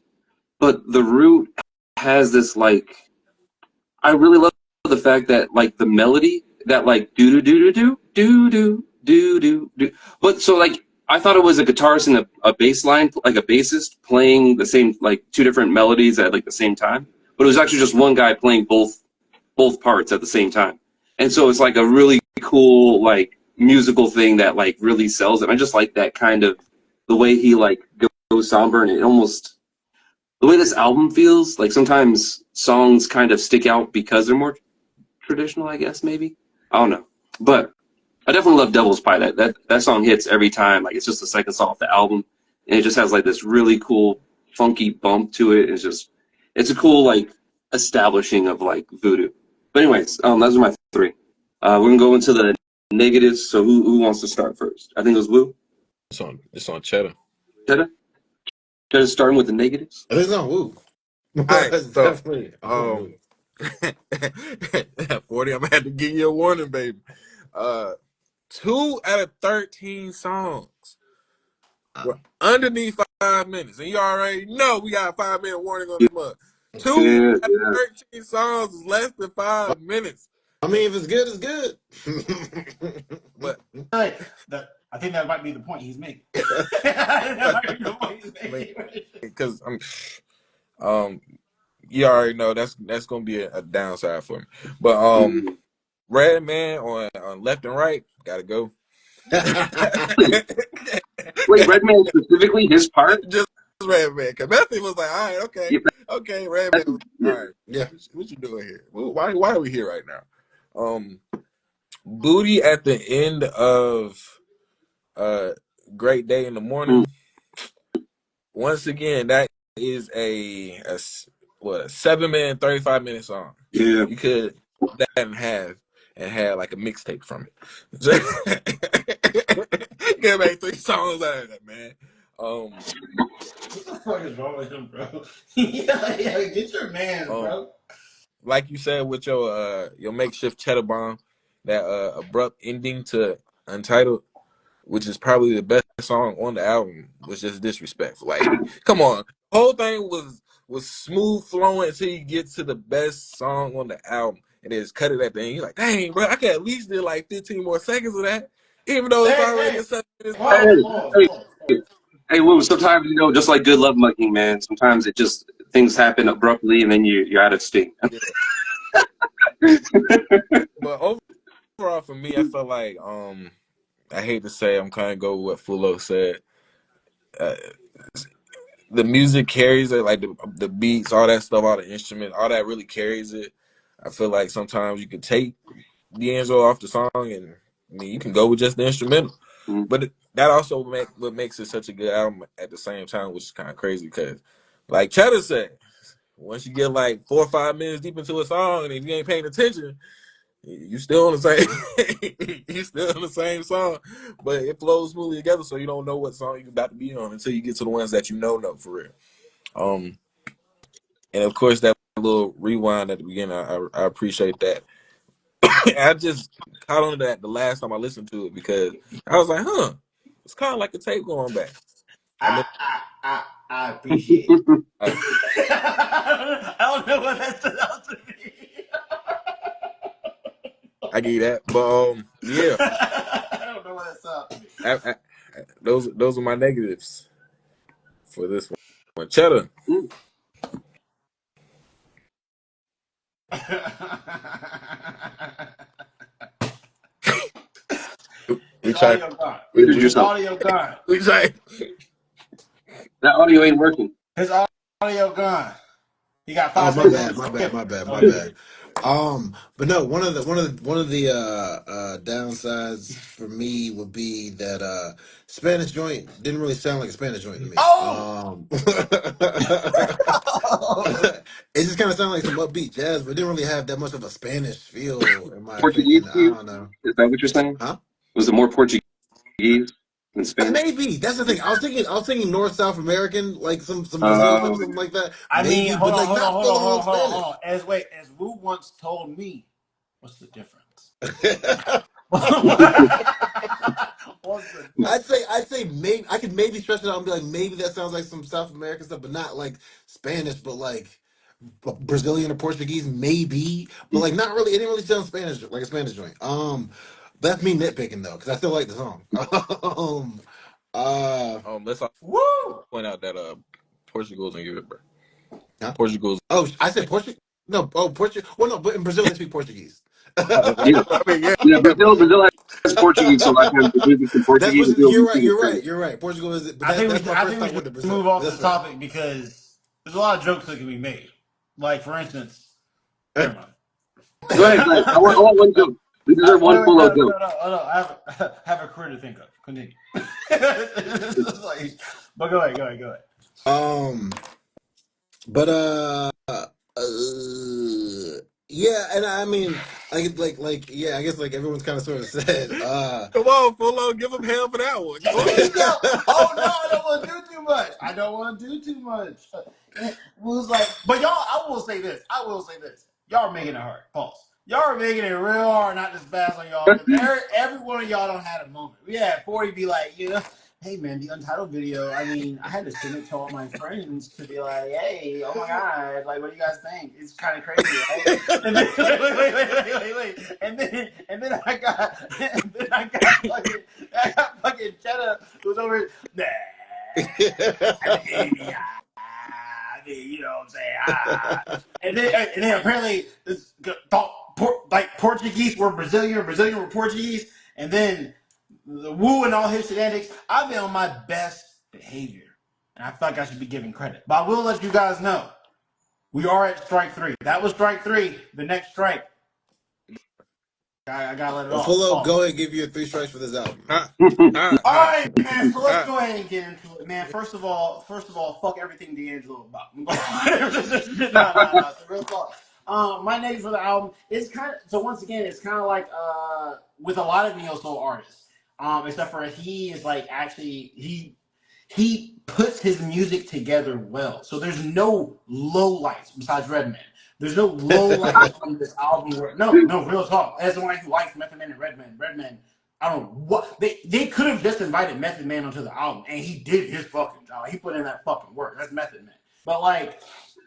but The Root has this, like, I really love the fact that, like, the melody, that, like, do do do do do do do do do do. But so, like, I thought it was a guitarist and a bass line, like a bassist playing the same, like two different melodies at like the same time. But it was actually just one guy playing both parts at the same time. And so it's like a really cool like musical thing that like really sells it. I just like that kind of the way he like goes somber and it almost the way this album feels. Like sometimes songs kind of stick out because they're more traditional, I guess maybe. I don't know, but I definitely love Devil's Pie. That song hits every time. Like it's just the second song off the album, and it just has like this really cool funky bump to it. It's a cool like establishing of like Voodoo. But anyways, those are my three. We're gonna go into the negatives. So who wants to start first? I think it was Woo. It's on Cheddar. Cheddar. Cheddar starting with the negatives. I think it's on Woo. All right, It's so definitely on um, Woo. 40. I'm gonna have to give you a warning, baby. Uh, 2 out of 13 songs were underneath 5 minutes, and you already know we got a 5 minute warning on this month. Two Yeah, out yeah. of 13 songs is less than 5 minutes. I mean, if it's good, it's good. But Right. I think that might be the point he's making. That I might be the point he's mean, making. because I'm um, you already know that's gonna be a downside for me. But Mm. Red Man on Left and Right gotta go. Wait, wait, Redman specifically his part. Just Red Man, because Method was like, all right, okay, Yeah, okay, Red Man was like, yeah. all right, Yeah. what you doing here? Why are we here right now? Booty at the end of uh Great Day in the Mm. Morning. Once again, that is a 7 minute, 35 minute song. Yeah. You could that in half and had like a mixtape from it. You could make 3 songs out of that, man. Um, What the fuck is wrong with him, bro? Yeah, get your man, um, bro. like you said with your makeshift cheddar bomb, that abrupt ending to Untitled, which is probably the best song on the album, was just disrespectful. Like, come on, the whole thing was smooth flowing until you get to the best song on the album, and then just cut it at the end. You're like, dang, bro, I could at least do like 15 more seconds of that, even though it's Hey, already hey, a 7 minute Hey, song. pause, pause, hey, pause, pause. hey, Woo, sometimes, just like good love mucking, man, sometimes it just, things happen abruptly and then you're out of steam. Yeah, but overall for me, I felt like I hate to say I'm kind of go with what Fulo said. Uh, the music carries it, like the beats, all that stuff, all the instruments, all that really carries it. I feel like sometimes you can take D'Angelo off the song, and I mean you can go with just the instrumental. Mm. But that also what makes it such a good album at the same time, which is kind of crazy because, like Cheddar said, once you get like 4 or 5 minutes deep into a song, and if you ain't paying attention, you still on the same you still on the same song, but it flows smoothly together, so you don't know what song you're about to be on until you get to the ones that know for real. Um, and of course that little rewind at the beginning, I appreciate that. I just caught on to that the last time I listened to it because I was like, huh, it's kind of like a tape going back. And I, then I, I appreciate. uh, I don't know what that stood out to me. I get that, but yeah, I don't know what that stood out to me. I, those are my negatives for this one. Cheddar, Mm. we His try, audio gone. Muted we His yourself. audio gone. we try. That audio ain't working. His audio gone. He got Oh, 5 seconds on my on you. bad. But no, one of the downsides for me would be that Spanish joint didn't really sound like a Spanish joint to me. Oh! It just kind of sounded like some upbeat jazz, but it didn't really have that much of a Spanish feel, in my Portuguese opinion. to I you? don't know, Is that what you're saying? huh? Was it more Portuguese than Spanish? Maybe that's the thing. I was thinking North South American, like some Brazil, Uh, something like that. I mean, Maybe, but like not full on hold Spanish. on. Wait, as Wu once told me, what's the difference? I'd What's the difference? say maybe I could maybe stretch it out and be like maybe that sounds like some South American stuff, but not like Spanish, but like Brazilian or Portuguese, maybe, but like not really. It didn't really sound Spanish like a Spanish joint. That's me nitpicking though, because I still like the song. um, Let's also Woo! point out that Portugal's in Europe, bro. huh? Portugal's. Oh, I said Portugal. No, oh Portugal. Well, no, but in Brazil they speak Portuguese. Yeah, I mean, yeah, yeah. yeah, but Brazil has Portuguese, so a lot of times the music in That's Portuguese what and people you're be right. singing You're right. Spanish. You're right. Portugal is, but I think we that's should. my I first think we time should going to Brazil. move off this That's right. topic because there's a lot of jokes that can be made. Like for instance, never mind. Go ahead, go ahead. I want one joke. We deserve one Wait, full no, of joke. no, no, no, no. I have a career to think of. Continue. It's like, but go ahead. um, but yeah, and I mean, yeah, I guess like everyone's kind of sort of said, come on, Full, give him hell for that one. Come on. Yeah. Oh no, I don't want to do too much. I don't want to do too much. It was like, but y'all, I will say this. I will say this. Y'all are making it hard. Pause. Y'all are making it real hard, not just fast on y'all. Because every one of y'all don't had a moment. We had 40 be like, hey man, the Untitled video. I mean, I had to send it to all my friends to be like, hey, oh my god, like, what do you guys think? It's kind of crazy, right? And then, wait. And then I got fucking Cheddar who's over here. Nah, I mean, you know what I'm saying? And then apparently this thought like Portuguese were Brazilian, Brazilian were Portuguese, and then the Woo and all his shenanigans. I've been on my best behavior, and I feel like I should be given credit. But I will let you guys know we are at strike three. That was strike three. The next strike, I gotta let it well, off. Full Pause. go ahead and give you 3 strikes for this album. Ha, ha, All ha, right, man. So let's ha. go ahead and get into it, man. First of all, fuck everything D'Angelo about. No. So real talk. My name for the album is kind of so. Once again, it's kind of like with a lot of neo soul artists, except for he is like actually he puts his music together well. So there's no low lights besides Redman. There's no low lights on this album. No, real talk. As someone who likes Method Man and Redman, I don't know what they could have just invited Method Man onto the album, and he did his fucking job. He put in that fucking work. That's Method Man. But like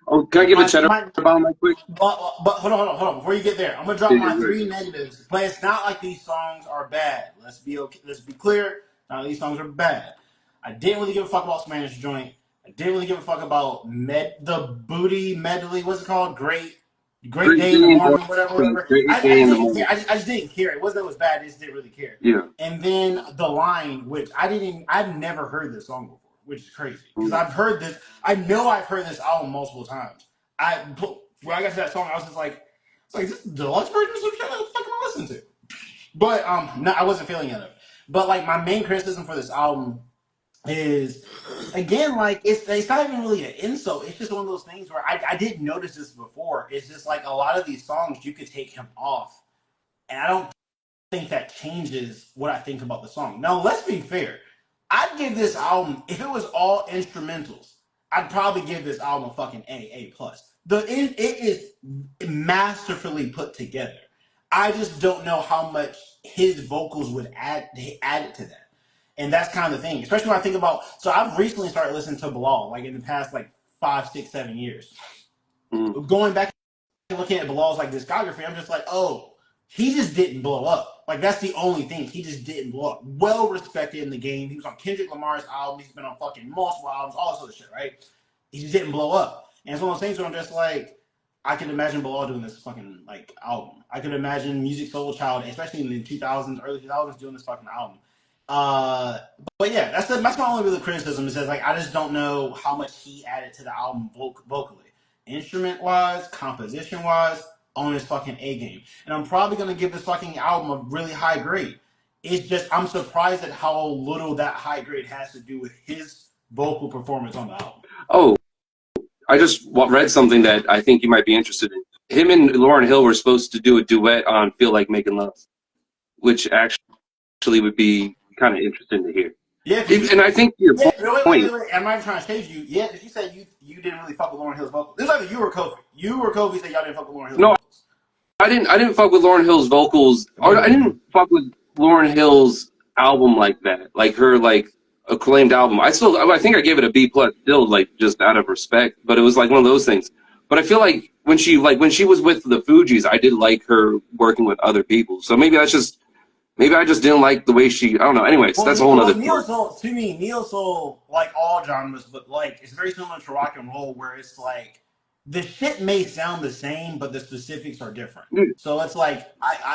Oh, can I give a cheddar my bomb right quick? but hold on. Before you get there, I'm gonna drop Yeah, my yeah, three negatives. But it's not like these songs are bad. Let's be okay. Let's be clear. None of these songs are bad. I didn't really give a fuck about Spanish Joint. I didn't really give a fuck about the booty medley. What's it called? Great Great day in day the in the morning, morning. whatever. Great I day just in the didn't care. morning. I just didn't care. It wasn't that it was bad. I just didn't really care. Yeah. And then the line, which I've never heard this song before, which is crazy because Mm. I've heard this. I know I've heard this album multiple times. When I got to that song, I was just like, it's like this is the deluxe version of some shit. What the fuck am I listening to? But no, I wasn't feeling it. But like my main criticism for this album is again like it's not even really an insult. It's just one of those things where I didn't notice this before. It's just like a lot of these songs you could take him off, and I don't think that changes what I think about the song. Now, let's be fair. I'd give this album if it was all instrumentals. I'd probably give this album a fucking A plus. It is masterfully put together. I just don't know how much his vocals would add it to that, and that's kind of the thing. Especially when I think about. So I've recently started listening to Bilal, like in the past like 5, 6, 7 years. Mm. Going back looking at Bilal's like discography, I'm just like, oh, he just didn't blow up. Like that's the only thing. He just didn't blow up. Well respected in the game. He was on Kendrick Lamar's album. He's been on fucking multiple albums, all this other shit, right? He just didn't blow up. And it's one of those things where I'm just like, I can imagine Bilal doing this fucking like album. I could imagine Music Soul Child, especially in the 2000s, early 2000s, doing this fucking album. Uh, but yeah, that's my only real criticism. Is that like I just don't know how much he added to the album vocally, instrument wise, composition wise, on his fucking A game. And I'm probably gonna give this fucking album a really high grade. It's just I'm surprised at how little that high grade has to do with his vocal performance on the album. Oh, I just read something that I think you might be interested in. Him and Lauryn Hill were supposed to do a duet on "Feel Like Making Love," which actually would be kind of interesting to hear. Yeah, cause you And I think your yeah, point. wait. I'm not trying to change you. Yeah, you said you didn't really fuck with Lauryn Hill's vocals. This is either you or Kofi. You or Kofi said y'all didn't fuck with Lauryn Hill's No, vocals. I didn't fuck with Lauryn Hill's vocals, It might or have I been me. didn't fuck with Lauryn Hill's album like that, like her like acclaimed album. I think I gave it a B plus still, like just out of respect. But it was like one of those things. But I feel like when she was with the Fugees, I did like her working with other people. So maybe that's just Maybe I just didn't like the way she. I don't know. Anyways, Well, that's a whole other neo story. soul to me, neo soul like all genres, but like it's very similar to rock and roll, where it's like the shit may sound the same, but the specifics are different. So it's like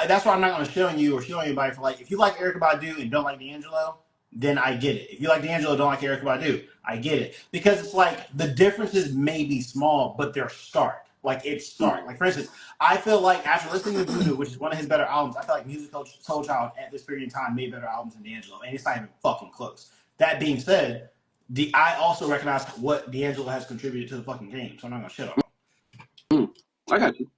that's why I'm not going to shit on you or shit on anybody for like if you like Erykah Badu and don't like D'Angelo, then I get it. If you like D'Angelo, don't like Erykah Badu, I get it because it's like the differences may be small, but they're stark. Like it's stark. Like for instance, I feel like after listening to Voodoo, which is one of his better albums, I feel like Music Soul Child at this period in time made better albums than D'Angelo, and it's not even fucking close. That being said, I also recognize what D'Angelo has contributed to the fucking game, so I'm not gonna shit on him. I got you.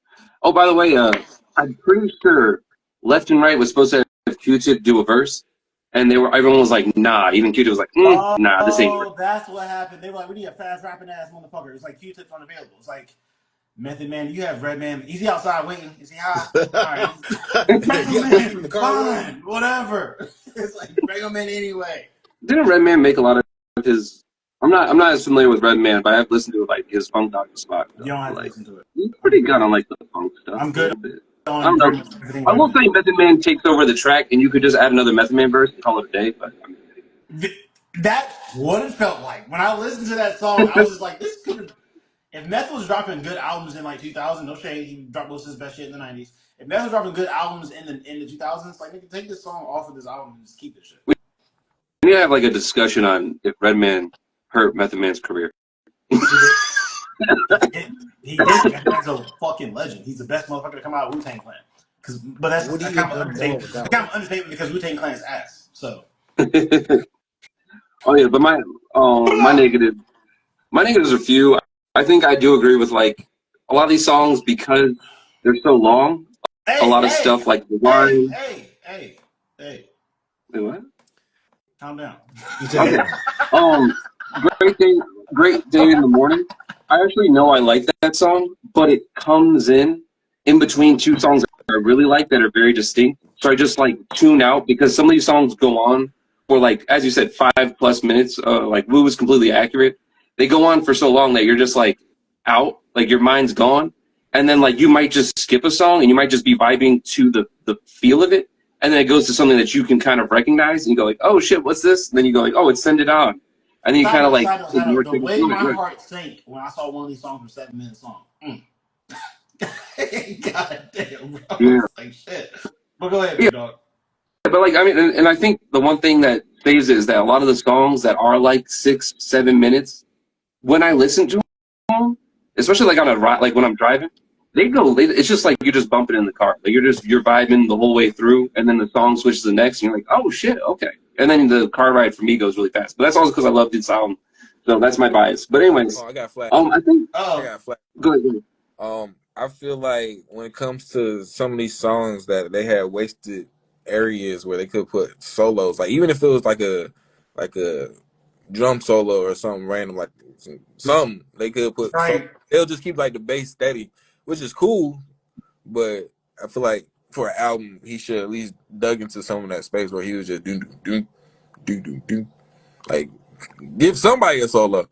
Oh, by the way, I'm pretty sure Left and Right was supposed to have Q-Tip do a verse, and everyone was like, nah. Even Q-Tip was like, nah, this ain't Oh, that's what happened. They were like, we need a fast rapping ass motherfucker. It's like Q-Tip's unavailable. It's like Method Man, you have Redman. Is he outside waiting? Is he high? All right, bring him Yeah, left him in the in. car waiting. Fine, whatever. It's like bring him in anyway. Didn't Redman make a lot of his? I'm not as familiar with Redman, but I've listened to like his Funk Doctor spot You though. don't have to Like listen to it. he's I'm pretty good. good on like the funk stuff I'm a good little bit. I on don't pretty know. much everything I will Redman. say Method Man takes over the track, and you could just add another Method Man verse and call it a day. But I That's what it felt like when I listened to that song. I was just like, this could have. If Meth was dropping good albums in like 2000, no shade, he dropped most of his best shit in the 90s. If Meth was dropping good albums in the 2000s, like nigga, take this song off of this album and just keep this shit. we need to have like a discussion on if Redman hurt Method Man's career. He did. He did. He did. Meth Man's a fucking legend. He's the best motherfucker to come out of Wu-Tang Clan. But that's Woody a hit kind of them all understatement. with It's that kind one. of understatement because Wu-Tang Clan's ass. So. Oh yeah, but my negatives are few. I think I do agree with like a lot of these songs because they're so long. A Hey, lot of hey, stuff like the hey, line. hey, hey, hey. Wait, what? Calm down. He said, Okay. "Hey, Um, great day, great day in the morning. I actually know I like that song, but it comes in between two songs that I really like that are very distinct. So I just like tune out because some of these songs go on for like, as you said, 5+ minutes. Like Woo was completely accurate. They go on for so long that you're just like out, like your mind's gone, and then like you might just skip a song and you might just be vibing to the feel of it, and then it goes to something that you can kind of recognize, and you go like, "Oh shit, what's this?" And then you go like, "Oh, it's Send It On," and then you Side kind of note, like side note, side ignore note. The things. way Right, my right. heart sank when I saw one of these songs from 7 minutes long. God damn, bro. I Yeah, was like, shit. But go ahead, yeah, big dog. but like I mean, and I think the one thing that saves it is that a lot of the songs that are like 6, 7 minutes, when I listen to them, especially like on a like when I'm driving, it's just like you're just bumping in the car, like you're vibing the whole way through, and then the song switches to the next, and you're like, "Oh shit, okay," and then the car ride for me goes really fast. But that's also because I love this album, so that's my bias. But anyways, Oh, I got flat. I think I Oh, got flat. go ahead. I feel like when it comes to some of these songs that they had wasted areas where they could put solos, like even if it was like a drum solo or something random, like something they could put. So right. they'll just keep like the bass steady, which is cool. But I feel like for an album, he should at least dug into some of that space where he was just do. Like, give somebody a solo,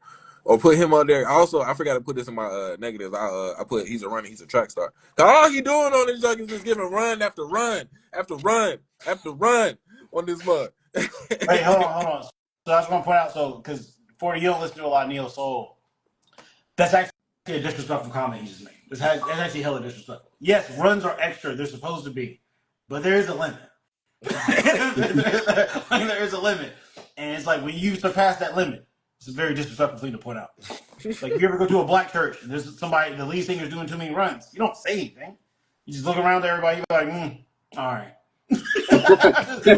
or put him on there. Also, I forgot to put this in my negatives. I put he's a runner, he's a track star. Cause all he doing on this junk is just giving run after run after run after run on this mud. Wait, hold on. So I just want to point out, so because for you don't listen to a lot of neo soul, that's actually a disrespectful comment he just made. That's actually hella disrespectful. Yes, runs are extra; they're supposed to be, but there is a limit. Like, there is a limit, and it's like when you surpass that limit, it's a very disrespectful thing to point out. Like you ever go to a black church and there's somebody, the lead singer's doing too many runs, you don't say anything. You just look around to everybody, you be like, all right.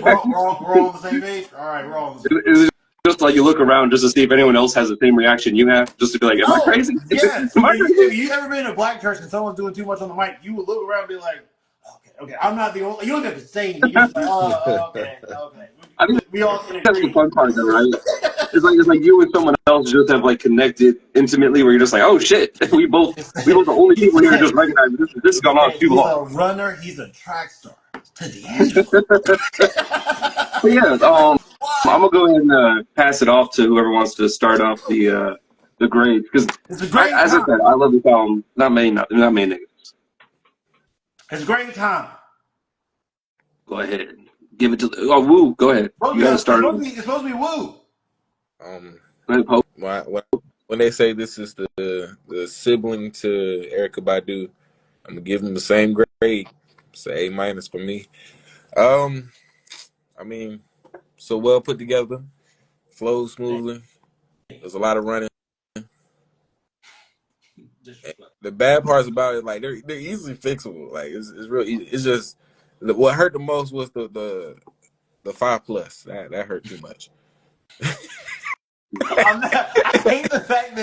we're all on the same page. All right, we're all on the same page. Is it just like you look around just to see if anyone else has the same reaction you have, just to be like, "Am I No, crazy? yes. Am I crazy?" If you ever been in a black church and someone's doing too much on the mic, you would look around and be like, okay. I'm not the only. You don't have to say anything. You're just like, okay. I think We all can that's the agree. fun part, though, right? It's like you and someone else just have like connected intimately, where you're just like, "Oh shit, we both the only He people here said, just recognize this has gone on too he's long." a runner. He's a track star. To D'Angelo. But yeah, I'm Why? gonna go ahead and pass it off to whoever wants to start off the grades because It's a great as I time. said, I love this album. Not many niggas. It's a great time. Go ahead. Give it to Woo. Go ahead. Bro, You got to start it. it's supposed to be Woo. Um, Go ahead, Pope. when they say this is the sibling to Erica Badu, I'm gonna give them the same grade. Say A minus for me. Um, I mean, so well put together, flows smoothly. There's a lot of running. And Disrespect. the bad parts about it, like they're easily fixable. Like it's real easy. It's just what hurt the most was the 5 plus. That hurt too much. I'm not, I hate the fact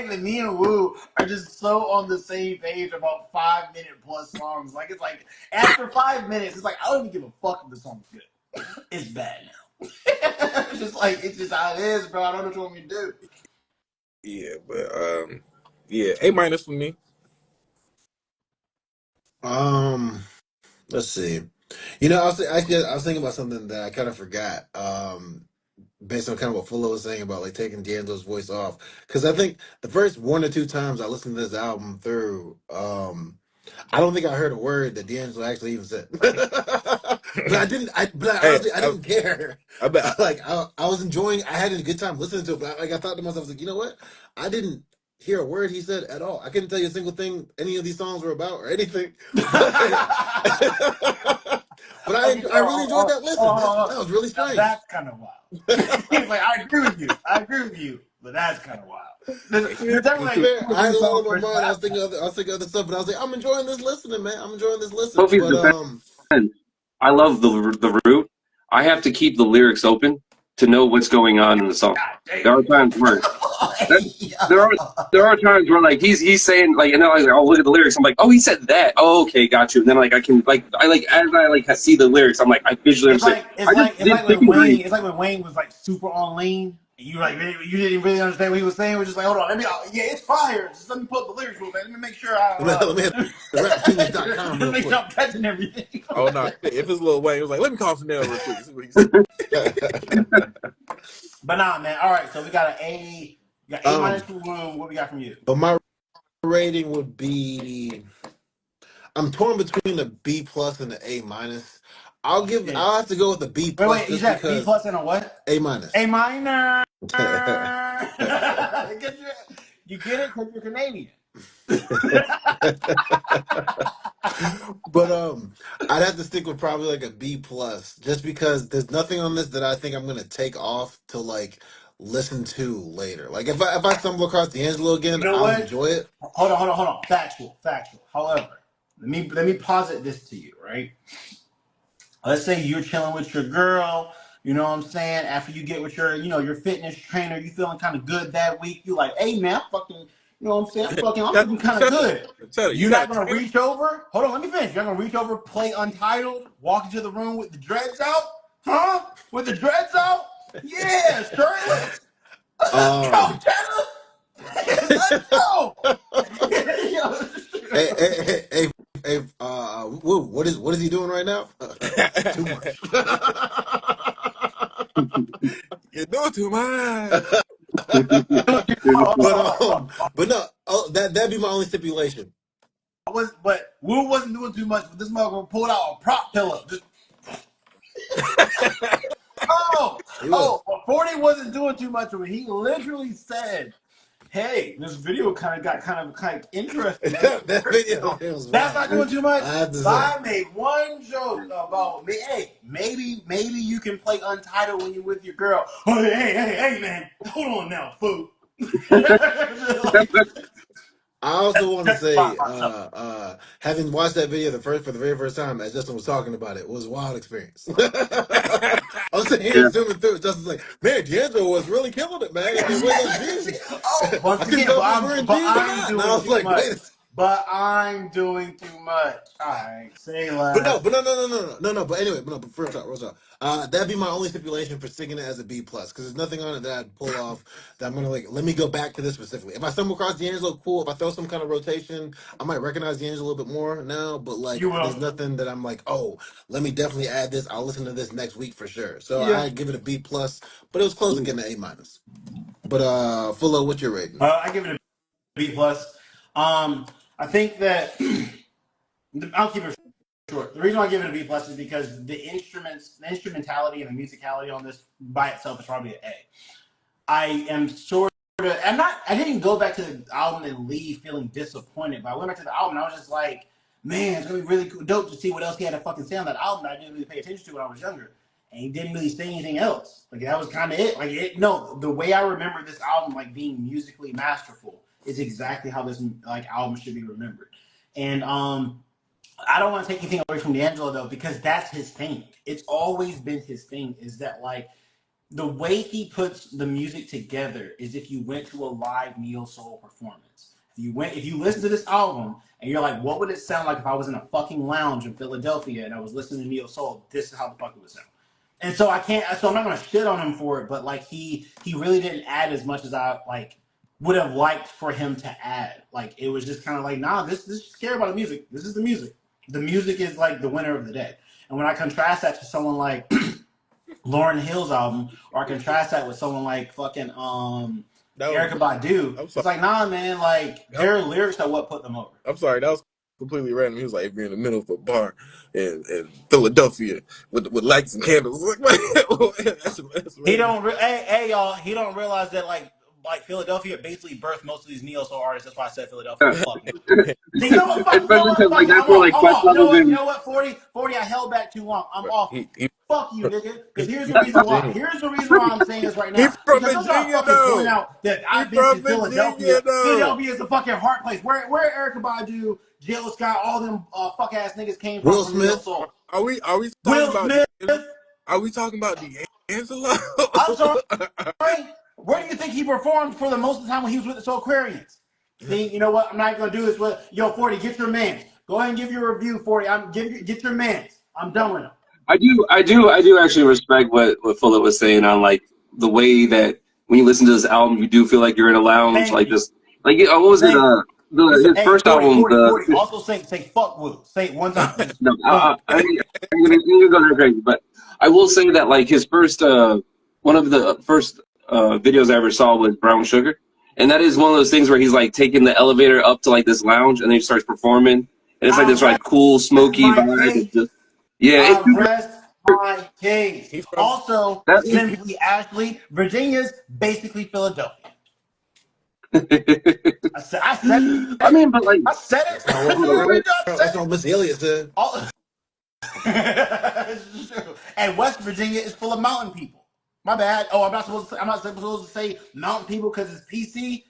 that me and Woo are just so on the same page about 5 minute plus songs. Like it's like after 5 minutes, it's like I don't even give a fuck if the song's good. It's bad now. It's just like it's just how it is, bro. I don't know what you want me to do. Yeah, but yeah, A minus for me. Um, let's see. You know, I was thinking about something that I kind of forgot. Based on kind of what Fuller was saying about like taking D'Angelo's voice off, because I think the first 1 or 2 times I listened to this album through, I don't think I heard a word that D'Angelo actually even said. But I didn't. But Hey, honestly, I didn't care. I bet. Like I was enjoying. I had a good time listening to it. But I thought to myself, like, you know what? I didn't hear a word he said at all. I couldn't tell you a single thing any of these songs were about or anything. But but Okay, I really enjoyed that listen. That was really now strange. that's kind of wild. He's like, I agree with you. I agree with you, but that's kind of wild. There's To definitely be like fair, two or I three had a lot songs on where it's my like, mind. that's kind of I was thinking other stuff, but I was like, I'm enjoying this listening, man. I'm enjoying this listen. Sophie's But defense. I love the root. I have to keep the lyrics open to know what's going on in the song. God There damn. are times where that, there are Yeah. there are times where like he's saying like and then I like, oh look at the lyrics. I'm like, oh he said that. Oh okay, got you. And then like I can like I like as I like see the lyrics, I'm like I visually understand. I just did second grade. It's like when Wayne was like super on lean. And you like you didn't really understand what he was saying. We're just like, hold on, yeah, it's fire. Just let me pull up the lyrics real fast. Let me make sure let me hit the rapgenius.com let me real make sure quick. I'm catching everything. Oh no, if it's Lil Wayne, it was like, let me call Chanel real quick. See what he said. But nah, man. All right, so we got we got A minus um, for Room. What we got from you? but my rating would be I'm torn between the B plus and the A minus. Oh shit. I'll have to go with the B Wait, plus wait. You just said B because plus and a what? A A minus. minor. Get your, you get it because you're Canadian. But I'd have to stick with probably like a B plus, just because there's nothing on this that I think I'm gonna take off to like listen to later. Like if I stumble across D'Angelo again, You know I'll what? enjoy it. Hold on. Factual. However, let me posit this to you, right? Let's say you're chilling with your girl, you know what I'm saying? After you get with your fitness trainer, you feeling kind of good that week. You like, hey man, I'm fucking, you know what I'm saying? I'm Shut, feeling kind of shut, good. shut it. You You're got a not gonna trainer? reach over. Hold on, let me finish. You're not gonna reach over, play Untitled, walk into the room with the dreads out, huh? With the dreads out? Yeah, shirtless. Let's go, Um, Cheddar. Let's go. Yo, hey, Woo, what is he doing right now? Too much. You're doing too much. But no, that'd be my only stipulation. but Wu wasn't doing too much, but this motherfucker pulled out a prop pillow. Just He was. but 40 wasn't doing too much of it. He literally said, hey, this video kind of interesting. Let me That video it was That's not wild. doing too much. I have to So say. I made one joke about me. Hey, maybe you can play Untitled when you're with your girl. Oh, hey, man, hold on now, fool. Like, I also want to justify say, myself. having watched that video for the very first time, as Justin was talking about it, was a wild experience. I was sitting here Yeah. zooming through it. Justin's like, "Man, D'Angelo was really killing it, man, in wearing those jeans." Oh, once I couldn't again, tell if he was wearing jeans or I'm not, and I doing was too like, much. "Wait." But I'm doing too much. All right, say But less. no. But anyway, but for real talk. That'd be my only stipulation for sticking it as a B plus, because there's nothing on it that I'd pull off that I'm gonna like. Let me go back to this specifically. If I stumble across D'Angelo, cool. If I throw some kind of rotation, I might recognize D'Angelo a little bit more now. But like, You there's will. nothing that I'm like, oh, let me definitely add this. I'll listen to this next week for sure. So Yeah. I give it a B plus, but it was close to getting an A minus. But Fuller, what's your rating? I give it a B plus. I think that I'll keep it. sure. The reason why I give it a B plus is because the instrumentality, and the musicality on this by itself is probably an A. I am sort of. I'm not. I didn't go back to the album and leave feeling disappointed, but I went back to the album and I was just like, man, it's gonna be really dope to see what else he had to fucking say on that album that I didn't really pay attention to when I was younger. And he didn't really say anything else. Like that was kind of it. Like it. No, the way I remember this album, like being musically masterful, is exactly how this like album should be remembered. And I don't want to take anything away from D'Angelo though, because that's his thing. It's always been his thing. Is that like the way he puts the music together is if you went to a live neo soul performance. If you listen to this album and you're like, what would it sound like if I was in a fucking lounge in Philadelphia and I was listening to neo soul? This is how the fuck it would sound. And so I can't. So I'm not gonna shit on him for it, but like he really didn't add as much as I like would have liked for him to add. Like it was just kind of like, nah, this just care about the music. This is the music. The music is like the winner of the day. And when I contrast that to someone like Lauryn Hill's album, or I contrast that with someone like fucking That was, Erica Badu, I'm sorry. it's like, nah, man, like their lyrics are what put them over. I'm sorry. That was completely random. He was like, if you're in the middle of a bar in Philadelphia with lights and candles, that's He random. don't, hey y'all, he don't realize that like Philadelphia basically birthed most of these neo soul artists. That's why I said Philadelphia. Yeah. Fuck you. See, you know what? Fuck. You know Especially what? because Fuck like it. that's I'm where off. like I'm off. You know Questlove what? You and know what? 40. I held back too long. I'm But off. he Fuck you, nigga. Because here's the he reason from why. Virginia. Here's the reason why I'm saying this right He now. from Because don't y'all Virginia fucking point though. out that He I've been from to Virginia Philadelphia. though. Philadelphia is a fucking heart place. Where Erica Badu, Jill Scott, all them fuck ass niggas came from Will neo Smith. soul. Are we talking Will about Smith. D'Angelo? Are we talking about D'Angelo? I'm sorry. Where do you think he performed for the most of the time when he was with the Soul Aquarians? See, you know what? I'm not gonna do this with 40. Get your man. Go ahead and give your review, 40. Get your man. I'm done with him. I do actually respect what Fuller was saying on like the way that when you listen to this album, you do feel like you're in a lounge, Thank like you. this, like what was it? Thank you. He said, His hey, first album, 40. Also say fuck Woo. Say it one time. Just no, boom. I'm gonna go there crazy, but I will say that like his first, one of the first videos I ever saw was Brown Sugar, and that is one of those things where he's like taking the elevator up to like this lounge, and then he starts performing, and it's like I this like cool rest smoky my vibe. It's case. just yeah, it's I super. rest my case. He's from Also, That, Simply Ashley, Virginia's basically Philadelphia. I said I it. mean, but like, I said That's not what. it. I said That's not what Miss Elliott said. it. And West Virginia is full of mountain people. My bad. Oh, I'm not supposed to say mountain people because it's PC.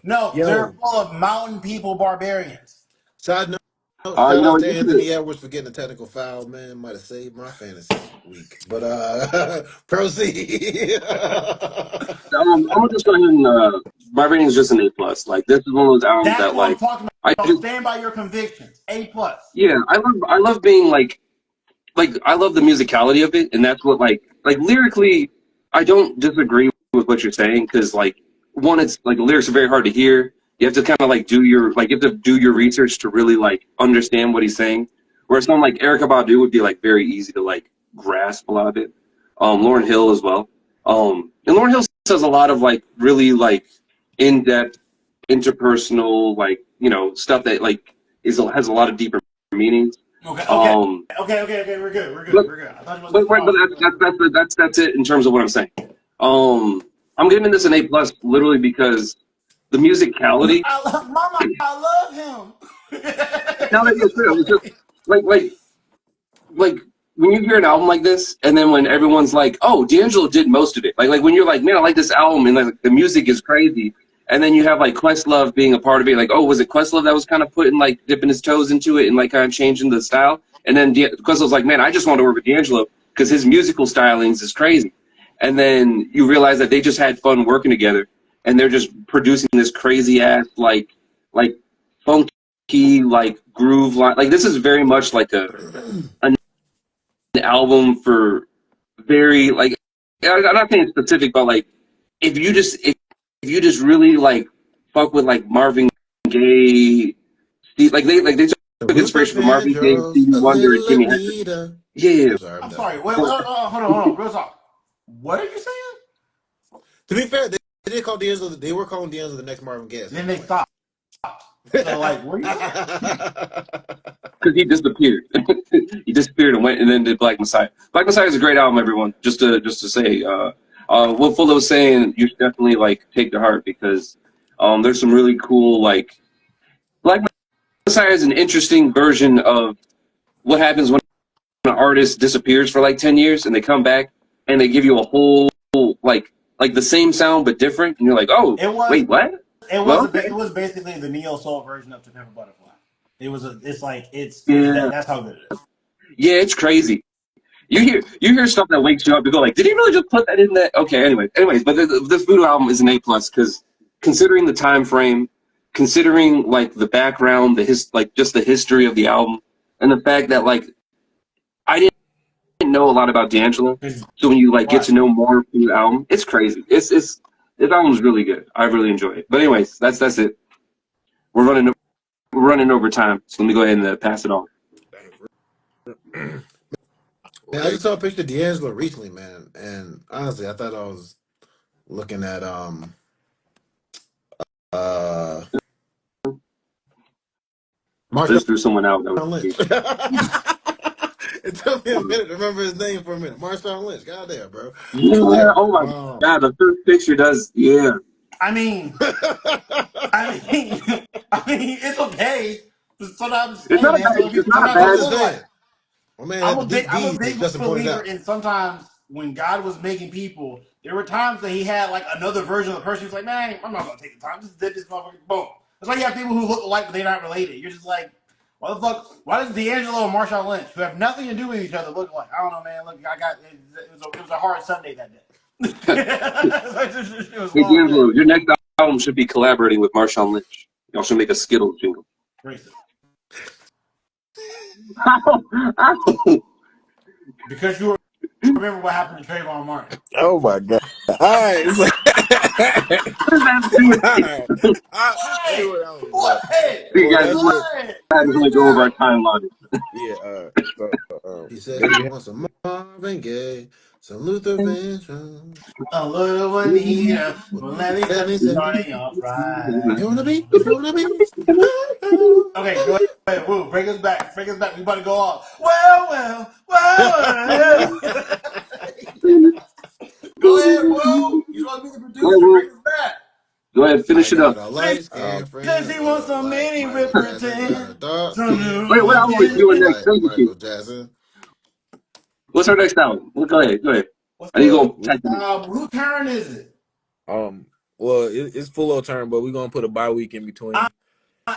No, they're Yo, full of mountain people barbarians. side note, shout you know, out what, to you should. Anthony Edwards for getting a technical foul. Man, might have saved my fantasy week. But proceed. I'm gonna just go ahead and my rating is just an A plus. Like this is one of those albums That's that what I'm like talking I about. just Stand by your convictions. A plus. yeah I love being like I love the musicality of it, and that's what like lyrically I don't disagree with what you're saying because like one it's like the lyrics are very hard to hear. You have to kind of like you have to do your research to really like understand what he's saying. Whereas someone like Erica Badu would be like very easy to like grasp a lot of it. Lauren Hill as well. And Lauren Hill says a lot of like really like in depth interpersonal like stuff that like has a lot of deeper meanings. Okay, okay, Um, okay. We're good. We're good. but We're good. I thought you was but, gonna cut but off. that's it in terms of what I'm saying. I'm giving this an A plus literally because the musicality. Mama, I love him. Now that you're true, it's just like like when you hear an album like this, and then when everyone's like, "Oh, D'Angelo did most of it," like when you're like, "Man, I like this album," and like the music is crazy, and then you have like Questlove being a part of it, like, "Oh, was it Questlove that was kind of putting like dipping his toes into it and like kind of changing the style?" And then Questlove's like, "Man, I just want to work with D'Angelo because his musical stylings is crazy," and then you realize that they just had fun working together, and they're just producing this crazy ass like funky like groove line. Like this is very much like a album for very like I'm not saying specific, but like if you just really like fuck with like Marvin Gaye, Steve, like they took Luther inspiration from Marvin Gaye, Vandross, Stevie a Wonder, and little Jimi Hendrix. Anita. Yeah, I'm sorry, I'm I'm done. sorry. Wait, yeah. hold on. Real talk. What are you saying? To be fair, they did call D'Angelo. They were calling D'Angelo the next Marvin Gaye at Then some they point. stopped. So, like, what are you saying? because he disappeared. He disappeared and went and then did Black Messiah. Black Messiah is a great album, everyone. Just to say, what Full was saying, you should definitely like take to heart because there's some really cool like Black Messiah is an interesting version of what happens when an artist disappears for like 10 years and they come back and they give you a whole like the same sound but different, and you're like, oh It was wait, what? it Well, was okay, it was basically the neo soul version of To Pimp a Butterfly. It's like yeah, that's how good it is. yeah, it's crazy. You hear stuff that wakes you up. You go like, did he really just put that in there? Okay, anyways, but this Voodoo album is an A+ because considering the time frame, considering like the background, like just the history of the album, and the fact that like I didn't know a lot about D'Angelo, so when you like get Right. to know more from the album, it's crazy. It's this album's really good. I really enjoy it. But anyways, that's it. We're running over time, so let me go ahead and pass it on. Well, Man, I they just saw a picture of D'Angelo recently, man, and honestly, I thought I was looking at uh I Marshawn just threw someone out. That Lynch. was It took me a minute to remember his name for a minute. Marshawn Lynch. God damn, bro. yeah. Oh my god, the first picture does. Yeah, I mean, I mean, it's okay. Sometimes, it's hey not a man, bad. It's not a sometimes I'm people bad. just look like. saying. My man had the deep I'm a D's, as big Justin pointed believer out. in sometimes when God was making people, there were times that he had like another version of the person who's like, man, I'm not gonna take the time. Just did this motherfucker. Boom. That's why you have people who look alike but they're not related. You're just like, why the fuck? Why does D'Angelo and Marshawn Lynch, who have nothing to do with each other, look alike? I don't know, man. Look, it was a hard Sunday that day. It was a Hey long day. D'Angelo, your next album should be collaborating with Marshawn Lynch. Y'all should make a Skittles jingle. Racist. Ow. Because you remember what happened to Trayvon Martin. oh my god! All right, so, What does that have to do with it? alright. I knew What? where that was going. What? See, Well, guys, that's this is it. What? what happens Break when we it go over our down. timeline. Yeah. So He said then he we have wants some Marvin Gaye, some Luther Vandross. A little Anita. Well, let me Let start me say, starting off right. you wanna be? You wanna be? Okay, go ahead. Woo, bring us back. Bring us back. We about to go off. Well. Go ahead, Woo. You're supposed to be the All right, producer. well, Bring us back. go ahead, I finish it up. got a Say, light skinned friend says that he wants look some like mini Michael with Jackson. Got a pretend. dark Some skin Wait, what that album are look you new. just doing next? like Thank you. Michael Jackson. What's our next album? Well, go ahead, go ahead. What's I need to the go type it in. whose turn is it? um. Well, it's full of turn, but we're gonna put a bye week in between.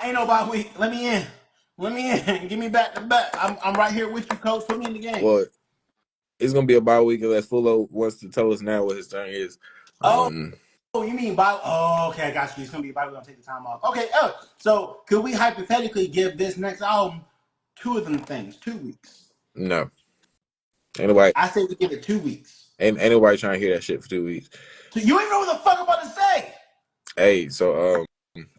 Ain't nobody weak. Let me in. Let me in. Give me back to back. I'm right here with you, coach. Put me in the game. Well, it's gonna be a bye week unless Fulo wants to tell us now what his turn is. Oh, Um. you mean by? Oh, okay, I got you. It's gonna be by. We're gonna take the time off. Okay. Oh, so could we hypothetically give this next album two of them things? 2 weeks. No. Ain't nobody. I say we give it 2 weeks. Ain't nobody trying to hear that shit for 2 weeks. So you ain't know what the fuck I'm about to say. Hey. So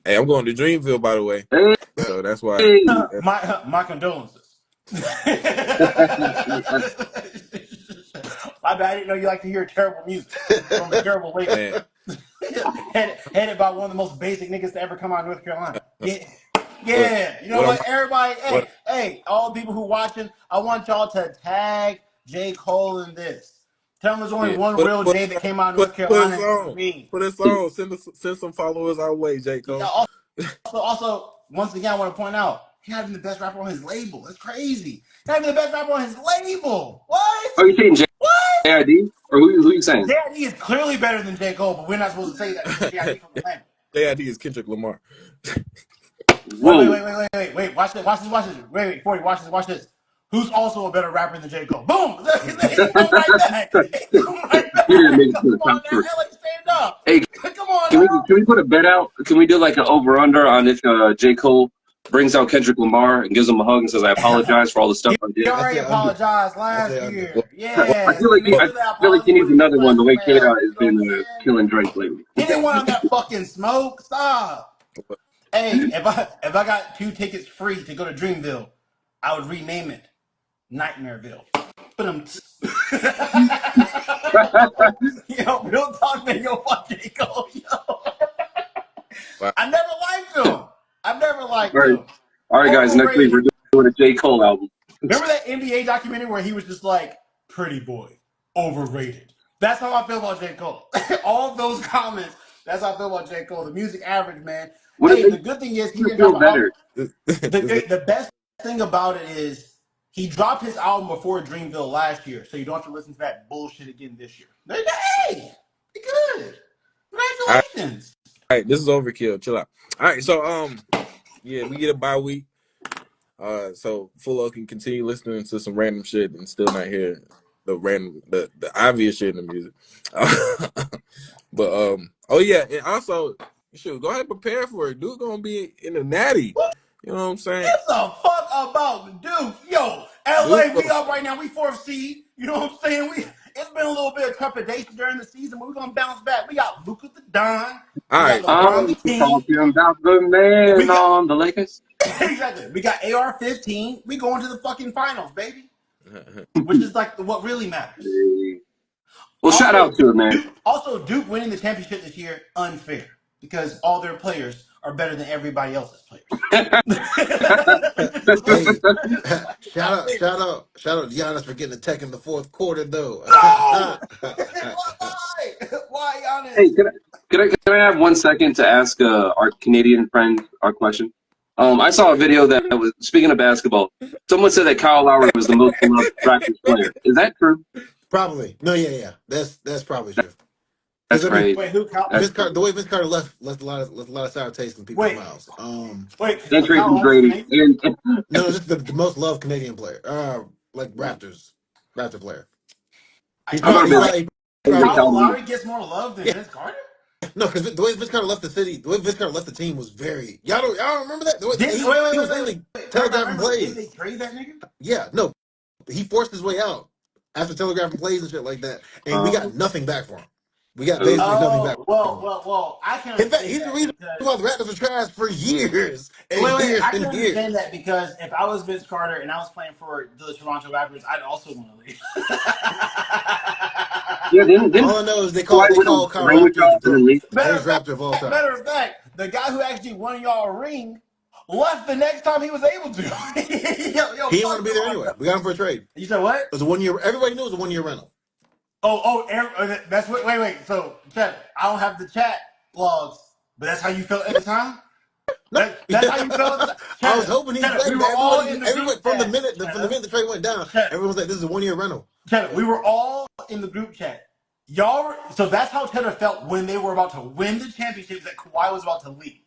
Hey, I'm going to Dreamville, by the way. Hey, So that's why. hey. My condolences. My bad. I didn't know you like to hear terrible music from a terrible label. Man. Headed by one of the most basic niggas to ever come out of North Carolina. Yeah. What? Yeah. You know What am? what? Everybody, What? hey, all the people who watching, I want y'all to tag J. Cole in this. Tell them there's only Yeah. one real J that came out of North Put us Carolina, and it's on. me. Put us on. Send some followers our way, J. Yeah, Cole. also, once again, I want to point out, he's not even the best rapper on his label. That's crazy. He's not even the best rapper on his label. What? Are you saying What? JID? Or who you saying? JID is clearly better than J. Cole, but we're not supposed to say that because JID from Atlanta. JID is Kendrick Lamar. Whoa. Wait. Watch this. Wait. Before you watch this. Who's also a better rapper than J. Cole? Boom! He come right back. He come right He didn't back. make it to Come the top on now. first. LA, stand up. Hey, Come on can we now. can we put a bet out? Can we do like an over under on if J Cole brings out Kendrick Lamar and gives him a hug and says I apologize for all the stuff I He did? I already say under. apologized I say last under. Well, year. well, I Yes, feel he like made I sure that feel like he apology needs would be another one. The way K blackmail. Dot has You know what been I'm saying? killing Drake lately. He didn't want on that fucking smoke. Stop. Hey, if I got 2 tickets free to go to Dreamville, I would rename it Nightmareville. But yo, real talk, man. Yo, fuck J. Cole, yo. wow. I never liked him. I never All liked right, him. all right, guys. Next week Overrated. with a J. Cole album. Remember that NBA documentary where he was just like, "Pretty boy, overrated." That's how I feel about J. Cole. All of those comments. That's how I feel about J. Cole. The music average, man. Would it Hey, make the good thing is he you didn't drop feel an album. better? The best thing about it is he dropped his album before Dreamville last year, so you don't have to listen to that bullshit again this year. Hey, be good. All Congratulations. right, this is overkill. Chill out. All right, so yeah, we get a bye week. So Fulo can continue listening to some random shit and still not hear the obvious shit in the music. But oh yeah, and also shoot, go ahead and prepare for it. Dude gonna be in the natty. You know what I'm saying? Gives a fuck about Duke. Yo, Dude, LA, we up right now. We fourth seed. You know what I'm saying? It's been a little bit of trepidation during the season, but we're gonna bounce back. We got Luka the Don. all We got right. LeBron the I'm King. talking about the We man got on the Lakers. exactly. We got AR-15. We going to the fucking finals, baby. Which is like what really matters. Well, shout out Also, to it, man. Duke winning the championship this year unfair because all their players are better than everybody else's players. Hey, Stop it. shout out Giannis for getting a tech in the fourth quarter though. No! Why? Why, Hey, Giannis? can I have 1 second to ask our Canadian friend our question? I saw a video that was speaking of basketball. Someone said that Kyle Lowry was the most beloved Raptors player. Is that true? Probably. No, yeah. That's probably true. Because That's I mean, crazy. Wait, who? That's The crazy. way Vince Carter left a lot of sour taste in people's Wait, mouths. wait. And Kyle Tracy Lowry's Grady. Canadian? And No, this is the most loved Canadian player. Like Raptor player. I, I'm not a He's big, wait, probably big probably Kyle Calvin. Lowry gets more love than yeah. Vince Carter? No, because the way Vince Carter left the city, the way Vince Carter left the team was very y'all don't remember that? Did wait, wait, He wait, was wait, literally wait. Right, telegraphing remember, did they plays. trade that nigga? Yeah, no, he forced his way out after telegraphing plays and shit like that, and we got Um, nothing back for him. We got basically okay. nothing back Oh, for him. well, I can In fact, understand he's the that reason because why the Raptors are trash for years and wait, years I can and understand years. that because if I was Vince Carter and I was playing for the Toronto Raptors, I'd also want to leave. Yeah, didn't All I know is Kawhi they win call a Kyle ring with Raptor the y'all and then GOAT, leave? greatest Raptor of all time. matter of fact, the guy who actually won y'all a ring left the next time he was able to. He didn't want to Fuck be there Toronto. anyway. We got him for a trade. It You said what? was a 1 year. Everybody knew it was a 1 year rental. That's what. Wait. So, chat. I don't have the chat logs, but that's how you felt at the time. No, That's how you felt at the time. I was Cheddar, hoping he'd Cheddar. stay, We but were all in the everybody group chat. from the Cheddar, minute the trade went down, Cheddar, everyone was like, "This is a 1 year rental." Cheddar. We were all in the group chat. Y'all. So that's how Cheddar felt when they were about to win the championship. That Kawhi was about to leave.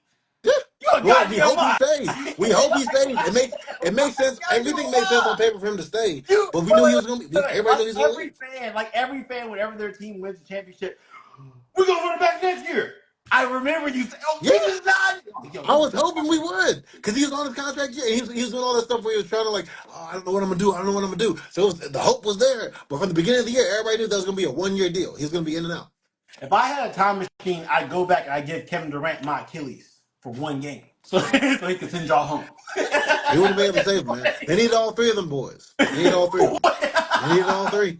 Yeah. You a Well, we goddamn hope he lie. stays. We hope he stays. It makes sense. You Everything made sense on lie. paper for him to stay, You but we wait, knew he wait, was going to be. Everybody like knew he was going to leave. every fan, whenever their team wins the championship, we're gonna run it back next year. I remember you say, "Oh, Yeah, we just not." Yo, I you was just hoping we would because he was on his contract year. He was doing all that stuff where he was trying to like, oh, I don't know what I'm gonna do. I don't know what I'm gonna do. So the hope was there, but from the beginning of the year, everybody knew that was gonna be a 1 year deal. He was gonna be in and out. If I had a time machine, I'd go back and I'd give Kevin Durant my Achilles for one game, so, so he could send y'all home. He wouldn't be able to save him, man. They needed all three of them boys. They needed all three of them. They needed all three.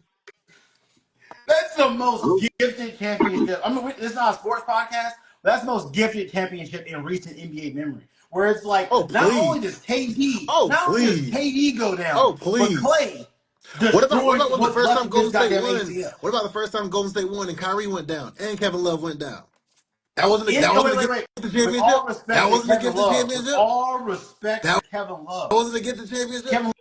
That's the most gifted championship. I mean, this is not a sports podcast, but that's the most gifted championship in recent NBA memory. Where it's like, Oh please. Oh not only does please. KD go down, Oh but please. Clay What destroys about when the what's first left time of his Golden State goddamn won? ACL. What about the first time Golden State won and Kyrie went down and Kevin Love went down? That Oh, wasn't to get wait. the With all championship. respect That to wasn't to Kevin get the Love, with championship. all respect to That Kevin Love, wasn't to get the championship. Kevin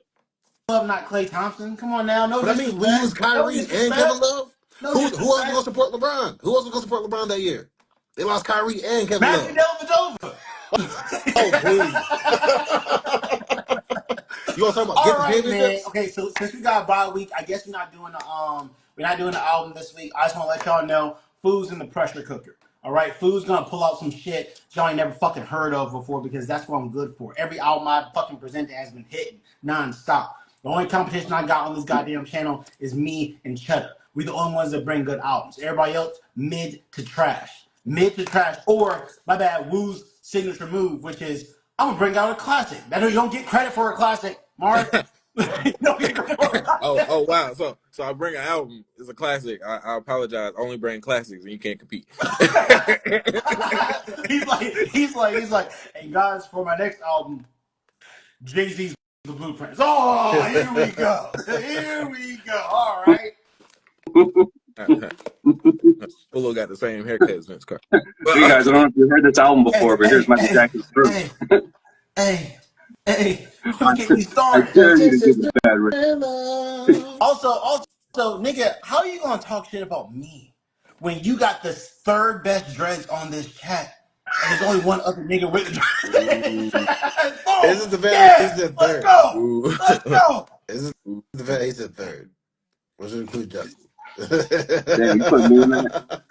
Love, not Clay Thompson. Come on now, no But I mean, when you disrespect, lose Kyrie and Kevin Love, no who else was disrespect. going to support LeBron? Who else was going to support LeBron that year? They lost Kyrie and Kevin Matthew Love. Dellavedova. Oh please. You want to talk about All get the right, man. championships? Okay, so since we got a bye week, I guess we're not doing the album this week. I just want to let y'all know, food's in the pressure cooker. All right, food's gonna pull out some shit y'all ain't never fucking heard of before because that's what I'm good for. Every album I fucking presented has been hitting nonstop. The only competition I got on this goddamn channel is me and Cheddar. We the only ones that bring good albums. Everybody else, mid to trash. Mid to trash. Or, my bad, Woo's signature move, which is, I'm going to bring out a classic. That you don't get credit for a classic, Mark. You don't get credit for a classic. Oh wow. So I bring an album. It's a classic. I apologize. I only bring classics and you can't compete. He's like, hey guys, for my next album, Jay-Z's the blueprints. Oh, here we go. Here we go. All right. Polo got the same haircut as Vince Carter. Hey guys, I don't know if you've heard this album before, Hey, but here's hey, Michael hey, Jackson's Thriller. hey, hey, hey. Don't get me I started. dare you to give it a bad rating. Also, nigga, how are you gonna talk shit about me when you got the third best dreads on this chat, and there's only one other nigga with the Ooh, dreads? Is Boom! it the fact that he Yeah, said let's third? go, ooh, let's go. Is it ooh. the fact that he said third? Or should include Justin? Damn, you put me in that.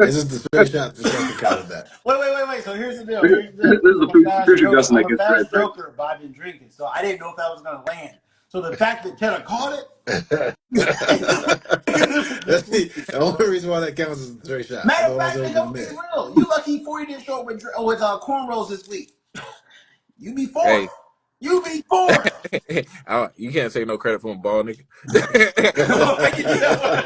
Is this the straight shot? Just so I can count with that. Wait. So here's the deal. This Here's the deal. is the future Justin I'm that a gets fast dreads right joker, but I've been drinking, so I didn't know if that was gonna land. So the fact that Cheddar caught it, That's the only reason why that counts is the straight shot. matter of Otherwise, fact, it would nigga, have I'm been gonna be mid. real. You lucky 40 didn't show up with cornrows this week. You be fourth. Hey, You be fourth. you can't take no credit for a ball, nigga.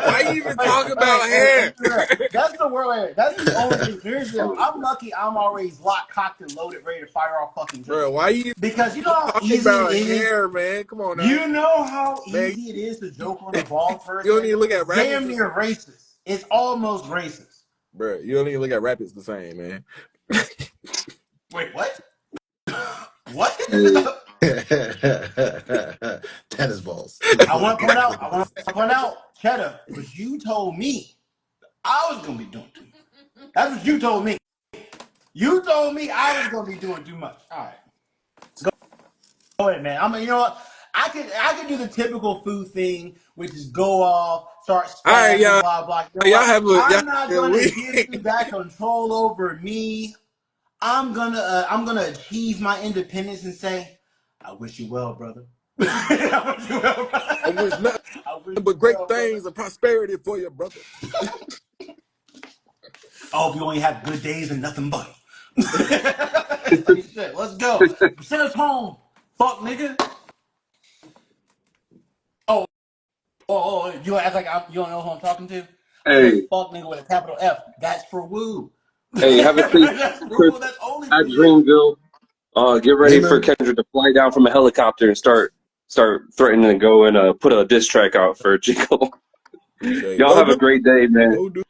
Why you even Wait, talking about let me hair? be real. That's the word. That's the only thing. Here's the deal. there. I'm lucky. I'm always locked, cocked, and loaded, ready to fire off fucking Bro, jokes. why you Because you know how talking easy it about is. hair, man? Come on now. You know how Man, easy it is to joke on a bald you don't person. even look at It's rappers damn the near racist. It's almost racist. bro, you don't even look at rappers the same, man. Wait, what? What? Hey, Tennis balls. I want to point out. I want to point out, Cheddar. But you told me I was gonna be doing too much. That's what you told me. You told me I was gonna be doing too much. All right, go ahead, man. You know what? I could do the typical food thing, which is go off, start All right, spazzing, y'all. blah blah. You know Y'all what? have I'm a not good gonna give week. you that control over me. I'm gonna achieve my independence and say, I wish you well, brother. I wish you well, brother. I wish nothing I wish you but great well, brother. things and prosperity for you, brother. I hope you only have good days and nothing but. Like shit. Let's go. Send us home. Fuck nigga. Oh, you act like you don't know who I'm talking to? I said hey, fuck nigga with a capital F. That's for Woo. hey, have a safe That's for trip Woo. That's only at for you. Dreamville. Get ready for Amen. Kendrick to fly down from a helicopter and start threatening to go and put a diss track out for Jingle. He say, Y'all go have a do, great day, man. go do.